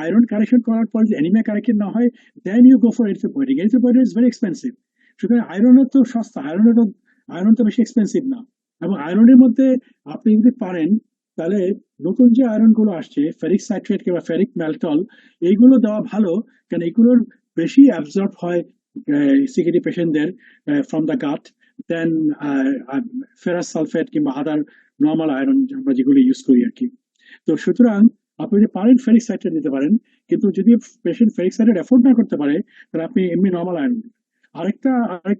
আয়রন কারেকশন করার পর যদি অ্যানিমিয়া কারেকশন না হয়, then you go for erythropoietin. Erythropoietin is very expensive. সুতরাং আয়রনের তো সস্তা, আয়রন তো বেশি এক্সপেন্সিভ না। এবং আয়রনের মধ্যে আপনি যদি পারেন, তাহলে নতুন যে আয়রন গুলো আসছে, ফেরিক সাইট্রেট কিংবা ফেরিক ম্যালটল, এইগুলো দেওয়া ভালো, কারণ এগুলোর বেশি অ্যাবজর্ব হয় সিকেডি পেশেন্টদের from the gut then ferrous sulphate কিংবা আদার নর্মাল আয়রন আমরা যেগুলো ইউজ করি আর কি। তো সুতরাং আপনি যদি পারেন ফেরিক সাইট্রেট দিতে পারেন, কিন্তু যদি পেশেন্ট ফেরিক সাইট্রেট অ্যাফোর্ড না করতে পারে, তাহলে আপনি এমনি নর্মাল আয়রন দিবেন। আরেকটা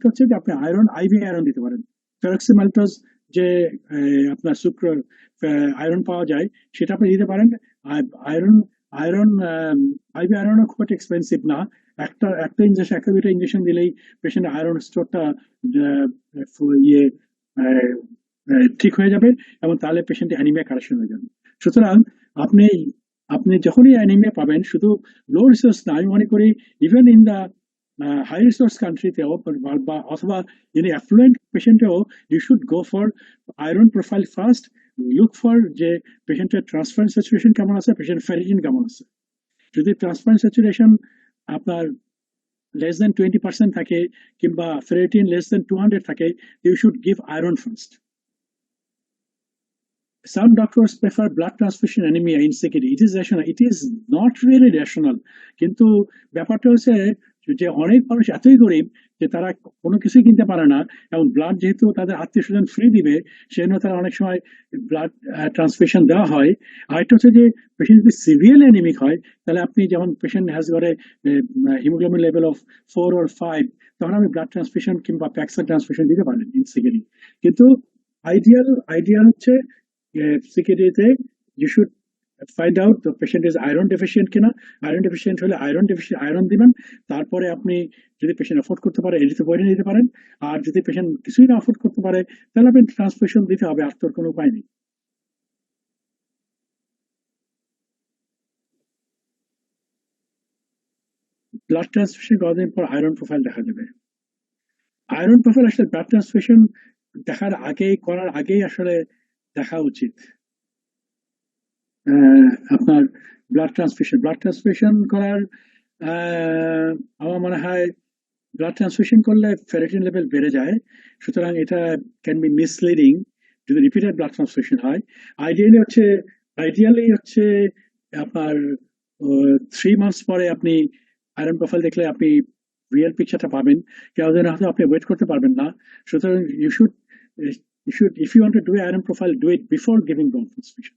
হচ্ছে যে আপনি আইভি আয়রন দিতে পারেন। ফেরক্সিমাল্টোজ যে আপনার শুক্র আয়রন পাওয়া যায়, সেটা আপনি দিতে পারেন। আয়রন আইভি আয়রনও খুব একটা এক্সপেন্সিভ না। একটা ইঞ্জেকশন, 1-2টা ইঞ্জেকশন দিলেই পেশেন্টের আয়রন স্টোরটা ঠিক হয়ে যাবে, এবং তাহলে পেশেন্টের অ্যানিমিয়া কারেকশন হয়ে যাবে। সুতরাং আপনি যখনই অ্যানিমিয়া পাবেন, শুধু লো রিসোর্স না, আমি মনে করি even in the high resource কান্ট্রিতেও অথবা ইন অ্যাফ্লুয়েন্ট পেশেন্টেও you should go for iron profile first. Look for যে পেশেন্টের ট্রান্সপারেন্ট স্যাচুরেশন কেমন আছে, পেশেন্ট ফেরিটিন কেমন আছে। যদি ট্রান্সপারেন্ট স্যাচুরেশন আপনার less than 20% থাকে কিংবা ferritin less than 200 থাকে, you should give iron first. Some doctors prefer blood transfusion anemia in CKD. It is rational. It is not really rational. কিন্তু ব্যাপারটা হচ্ছে যে অনেক মানুষ এতই গরিব যে তারা কোনো কিছুই কিনতে পারে না, এবং ব্লাড যেহেতু তাদের আত্মীয় স্বজন ফ্রি দিবে, সেজন্য তারা অনেক সময় ব্লাড ট্রান্সফিউশন দেওয়া হয়। আরেকটা হচ্ছে যে পেশেন্ট যদি সিভিয়ারলি অ্যানিমিক হয়, তাহলে আপনি যেমন patient has got a haemoglobin level of 4 or 5, তখন আপনি ব্লাড ট্রান্সফিউশন কিংবা প্যাক্সা ট্রান্সফিউশন দিতে পারেন ইন সিকেডি। কিন্তু আইডিয়াল হচ্ছে সিকেডিতে you should find out the patient is iron deficient কিনা। আয়রন ডেফিসিয়েন্ট হলে আয়রন দিবেন। তারপরে আপনি যদি পেশেন্ট অ্যাফোর্ড করতে পারে এরিথ্রোপয়েটিন দিতে পারেন, আর যদি পেশেন্ট কিছুই না অ্যাফোর্ড করতে পারে, তাহলে আপনি ট্রান্সফিউশন দিতে হবে, আর তোর কোনো উপায় নেই। ব্লাড ট্রান্সফিউশন করার পর আয়রন প্রোফাইল দেখা যাবে। আয়রন প্রোফাইল আসলে ব্লাড ট্রান্সফিউশন করার আগেই আসলে দেখা উচিত। আপনার ব্লাড ট্রান্সফিউশন করার আমার মনে হয় ব্লাড ট্রান্সফিউশন করলে ফেরিটিন লেভেল বেড়ে যায়, সুতরাং এটা ক্যান বি মিসলিডিং যদি রিপিটেড ব্লাড ট্রান্সফিউশন হয়। আইডিয়ালি হচ্ছে আপনার 3 months পরে আপনি আয়রন প্রোফাইল দেখলে আপনি রিয়েল পিকচারটা পাবেন, কেউ যেন হয়তো আপনি ওয়েট করতে পারবেন না। সুতরাং you should if you want to do iron profile, do it before giving bone transfusion.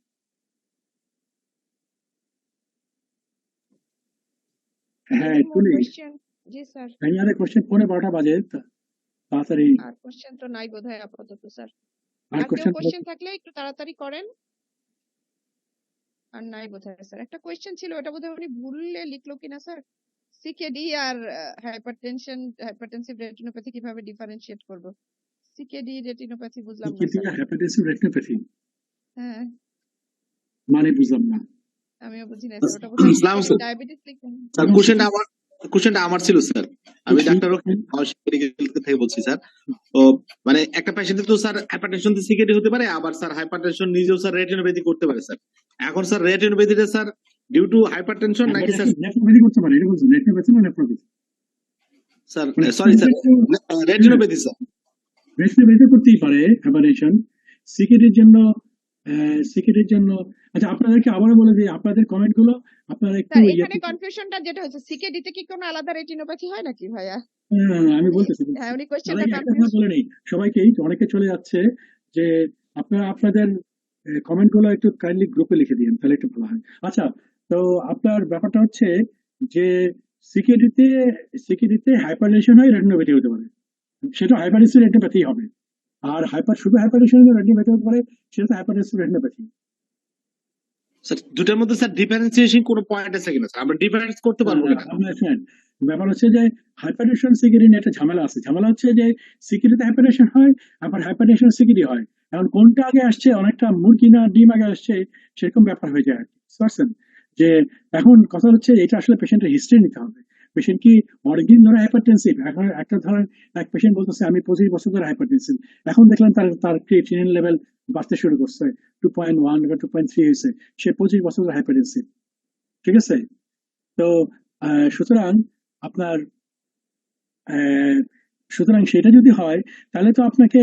হ্যাঁ Any more তুলি question? জি স্যার। এনি আদার কোশ্চেন 12:15 বাজে তাড়াতাড়ি আর কোশ্চেন তো নাই বোধহয় আপাতত স্যার। আর আর কেউ কোশ্চেন কোশ্চেন থাকলে একটু তাড়াতাড়ি করেন। আর নাই বোধহয় স্যার। একটা কোশ্চেন ছিল ওটা বোধহয় উনি ভুলে লিখলো কিনা স্যার। সিকেডি আর হাইপারটেনসিভ রেটিনোপ্যাথি কিভাবে ডিফারেন্সিয়েট করব? সিকেডি রেটিনোপ্যাথি বুঝলাম না সিকিডিয়া স্যার। হাইপারটেনসিভ রেটিনোপ্যাথি হ্যাঁ মানে বুঝলাম না। আমিও বুঝি না স্যার। ওটা বোধহয় আসসালামু সিকেডি আলাইকুম ডায়াবেটিস লিখলেন। স্যার। কোশ্চেনটা আমার ছিল স্যার। আমি ডাক্তার মেডিকেল থেকে বলছি স্যার। তো মানে একটা পেশেন্টের তো স্যার হাইপারটেনশন দিয়ে সিকেডি হতে পারে, আবার স্যার হাইপারটেনশন নিজেও স্যার রেটিনোপ্যাথি করতে পারে স্যার। এখন স্যার রেটিনোপ্যাথিটা স্যার ডিউ টু হাইপারটেনশন নাকি স্যার? নেফ্রোপ্যাথি করতে পারে, এটা বলছো নেফ্রোপ্যাথি না nephropathy? Sir sorry sir, retinopathy sir. Retinopathy করতেই পারে হাইপারটেনশন। সিকেডির জন্য আচ্ছা আপনাদেরকে আবারও বলে দিই, আপনাদের কমেন্ট গুলো আপনারা একটু স্যার এখানে কনফিউশনটা যেটা হচ্ছে সিকেডিতে কি কোনো আলাদা রেটিনোপ্যাথি হয় নাকি ভাইয়া? আমি বলতেছি হ্যাঁ উনি তারা কোশ্চেনটা একটা কথা কনফিউজ। বলে নেই সবাইকেই, অনেকে চলে যাচ্ছে যে আপনারা আপনাদের কমেন্ট গুলো একটু কাইন্ডলি গ্রুপে লিখে দিন, তাহলে একটু ভালো হয়। আচ্ছা, তো আপনার ব্যাপারটা হচ্ছে যে সিকেডিতে হাইপারটেনশন হয়, রেটিনোপ্যাথি হতে পারে, সেটা হাইপারটেনসিভ রেটিনোপ্যাথি হবে। আর শুধু হাইপারটেনশন রেটিনোপ্যাথি হতে পারে, সেটা তো হাইপারটেনসিভ রেটিনোপ্যাথি। স্যার দুটার মধ্যে স্যার ডিফারেন্সিয়েশন কোনো পয়েন্ট আছে কিনা স্যার? আমরা ডিফারেন্স করতে পারবো কিনা? আপনার ফ্রেন্ড ব্যাপার হচ্ছে যে হাইপারটেনশন সিকিডি নিয়ে একটা ঝামেলা আছে। ঝামেলা হচ্ছে যে সিকিডিতে হাইপারটেনশন হয়, আবার হাইপারটেনশন সিকিডি হয়। এখন কোনটা আগে আসছে, অনেকটা মুরগি না ডিম আগে আসছে, সেরকম ব্যাপার হয়ে যায়। বুঝতে পারছেন? যে এখন কথা হচ্ছে এটা আসলে পেশেন্টের হিস্ট্রি নিতে হবে। পেশেন্ট কি অনেকদিন ধরে হাইপারটেনসিভ? এখন একটা ধরেন এক পেশেন্ট বলতেছে আমি 25 বছর ধরে হাইপারটেনসিভ, এখন দেখলাম তার ক্রিয়েটিনিন লেভেল বাড়তে শুরু করছে, 2.1 বা 2.3 হয়েছে, সে 25 বছর ধরে হাইপারটেনসিভ। ঠিক আছে? তো সুতরাং আপনার সুতরাং সেটা যদি হয় তাহলে তো আপনাকে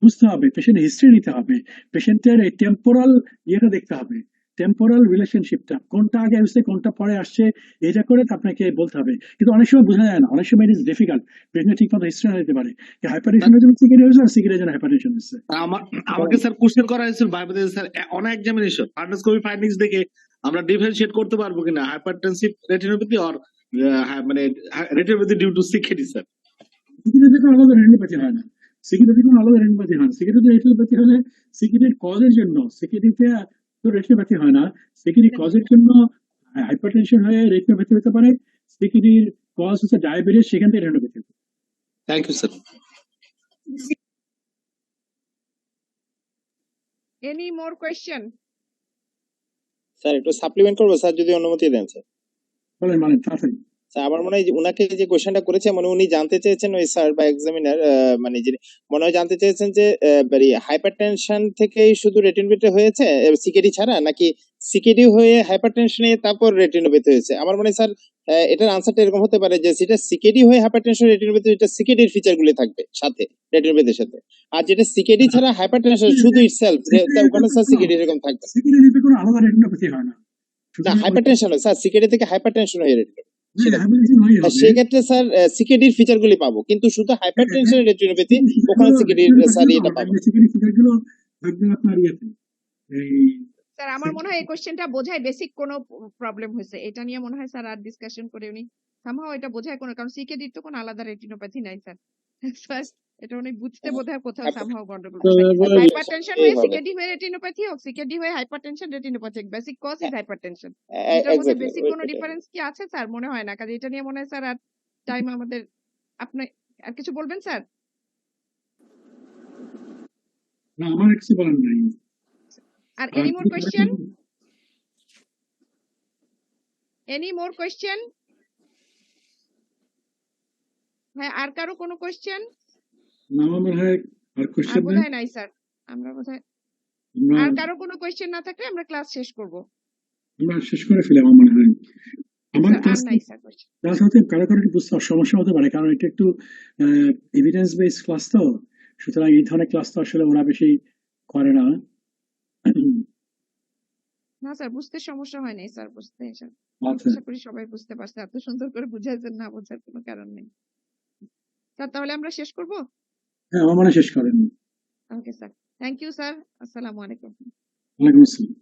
বুঝতে হবে, পেশেন্ট হিস্ট্রি নিতে হবে, পেশেন্টের এই টেম্পোরাল ইয়েটা দেখতে হবে, টেম্পোরাল রিলেশনশিপটা কোনটা আগে আসছে কোনটা পরে আসছে, এটা করে তো আপনাকে বলতে হবে। কিন্তু অনেক সময় বোঝা যায় না, অনেক সময় ইট ইজ ডিফিকাল্ট, পেশেন্ট ঠিক মতো হিস্ট্রি না দিতে পারে হাইপারটেনশনের জন্য সিকিউরিটি হয়েছে আর সিকিউরিটির জন্য হাইপারটেনশন হচ্ছে। আমাকে স্যার কোশ্চেন করা হয়েছিল ভাইবাতে স্যার অন এক্সামিনেশন ফার্নাসকোপি ফাইন্ডিংস দেখে আমরা ডিফারেন্সিয়েট করতে পারবো কিনা হাইপারটেনসিভ রেটিনোপ্যাথি আর মানে retinopathy due to CKD sir? Security কোনো আলাদা রেটিনোপ্যাথি হয় না, সিকিউরিটি কোনো আলাদা রেটিনোপ্যাথি হয় না। সিকিউরিটি রেটিনোপ্যাথি হলে সিকিউরিটির কজের জন্য, সিকিউরিটিতে তো রেটিনোপ্যাথি হয় না, সিকিউরিটি কজের জন্য হাইপারটেনশন হয়ে রেটিনোপ্যাথি হতে পারে, সিকিউরিটির কজ হচ্ছে ডায়াবেটিস, সেখান থেকে retinopathy. Thank you sir. Any more question? Sir একটু সাপ্লিমেন্ট করবো স্যার, যদি অনুমতি দেন স্যার। বলেন মানে তাড়াতাড়ি। স্যার আমার মনে হয় যে উনাকে যে কোশ্চেনটা করেছে মানে উনি জানতে চেয়েছেন ওই স্যার বা এক্সামিনার মানে যিনি মনে হয় জানতে চেয়েছেন যে হাইপারটেনশন থেকেই শুধু রেটিনোপ্যাথি হয়েছে সিকেডি ছাড়া, নাকি সিকেডি হয়ে হাইপারটেনশনে তারপর রেটিনোপ্যাথি হয়েছে। আমার মনে হয় স্যার এটার আনসারটা এরকম হতে পারে যে সেটা সিকেডি হয়ে হাইপারটেনশন রেটিনোপ্যাথি, এটা সিকেডির ফিচার গুলি থাকবে সাথে রেটিনোপ্যাথির সাথে, আর যেটা সিকেডি ছাড়া হাইপারটেনশন শুধু ইটসেলফ ওখানে স্যার সিকেডি এরকম থাকবে। সিকিউরিটিতে কোনো আলাদা রেটিনোপ্যাথি হয় না, না হাইপারটেনশন স্যার সিকেডি থেকে হাইপারটেনশন হয়ে রেটিনোপ্যাথি, হাইপারটেনশন হয়ে হবে। সেক্ষেত্রে স্যার সিকেডির ফিচার গুলি পাবো, কিন্তু শুধু হাইপারটেনশন রেটিনোপ্যাথি ওখানে সিকেডির স্যার এটা পাবো। সিকিউরিটি ফিচারগুলো থাকবে আপনার ইয়েতে। এই স্যার আমার মনে হয় এই কোশ্চেনটা বোঝায় বেসিক কোনো প্রবলেম হয়েছে, এটা নিয়ে মনে হয় স্যার আর ডিসকাশন করে উনি সামহাও এটা বোঝায় কোনো, কারণ সিকেডির তো কোনো আলাদা রেটিনোপ্যাথি নাই স্যার। স্যার এটা উনি বুঝতে বোধহয় কোথাও সামহাও গন্ডগোল করছে। হাইপারটেনশন হয়ে সিকেডি হয়ে রেটিনোপ্যাথি হোক, সিকেডি হয়ে hypertension retinopathy, basic cause is hypertension. এটার মধ্যে বেসিক কোনো ডিফারেন্স কি আছে স্যার? মনে হয় না, কাজে এটা নিয়ে মনে হয় স্যার আর টাইম আমাদের। আপনি আর কিছু বলবেন স্যার? না আমার কিছু বলার নাই। আর any more question? Any more question? হ্যাঁ আর কারো কোনো কোয়েশ্চেন? না আমার মনে হয় আর আর কোশ্চেন নাই। বোধহয় নাই স্যার, আমরা বোধহয় আর কারো কোনো কোয়েশ্চেন না থাকলে আমরা ক্লাস শেষ করব। আমরা শেষ করে ফেলি আমার মনে হয়। আমার আর ক্লাস নাই স্যার কোয়েশ্চেন। ক্লাস হতে কারো কারো বুঝতে সমস্যা হতে পারে, কারণ এটা একটু এভিডেন্স বেস ক্লাস, তো সুতরাং এই ধরনের ক্লাস তো আসলে ওরা বেশি করে না। না স্যার বুঝতে সমস্যা হয় নাই স্যার, বুঝতে স্যার আচ্ছা আশা করি সবাই বুঝতে পারছে, এত সুন্দর করে বুঝাইছেন, না বোঝার কোনো কারণ নেই স্যার। তাহলে আমরা শেষ করব? হ্যাঁ আমার মনে হয় শেষ করেন। Okay sir, thank you sir, আসসালামু আলাইকুম। ওয়ালাইকুম আসসালাম।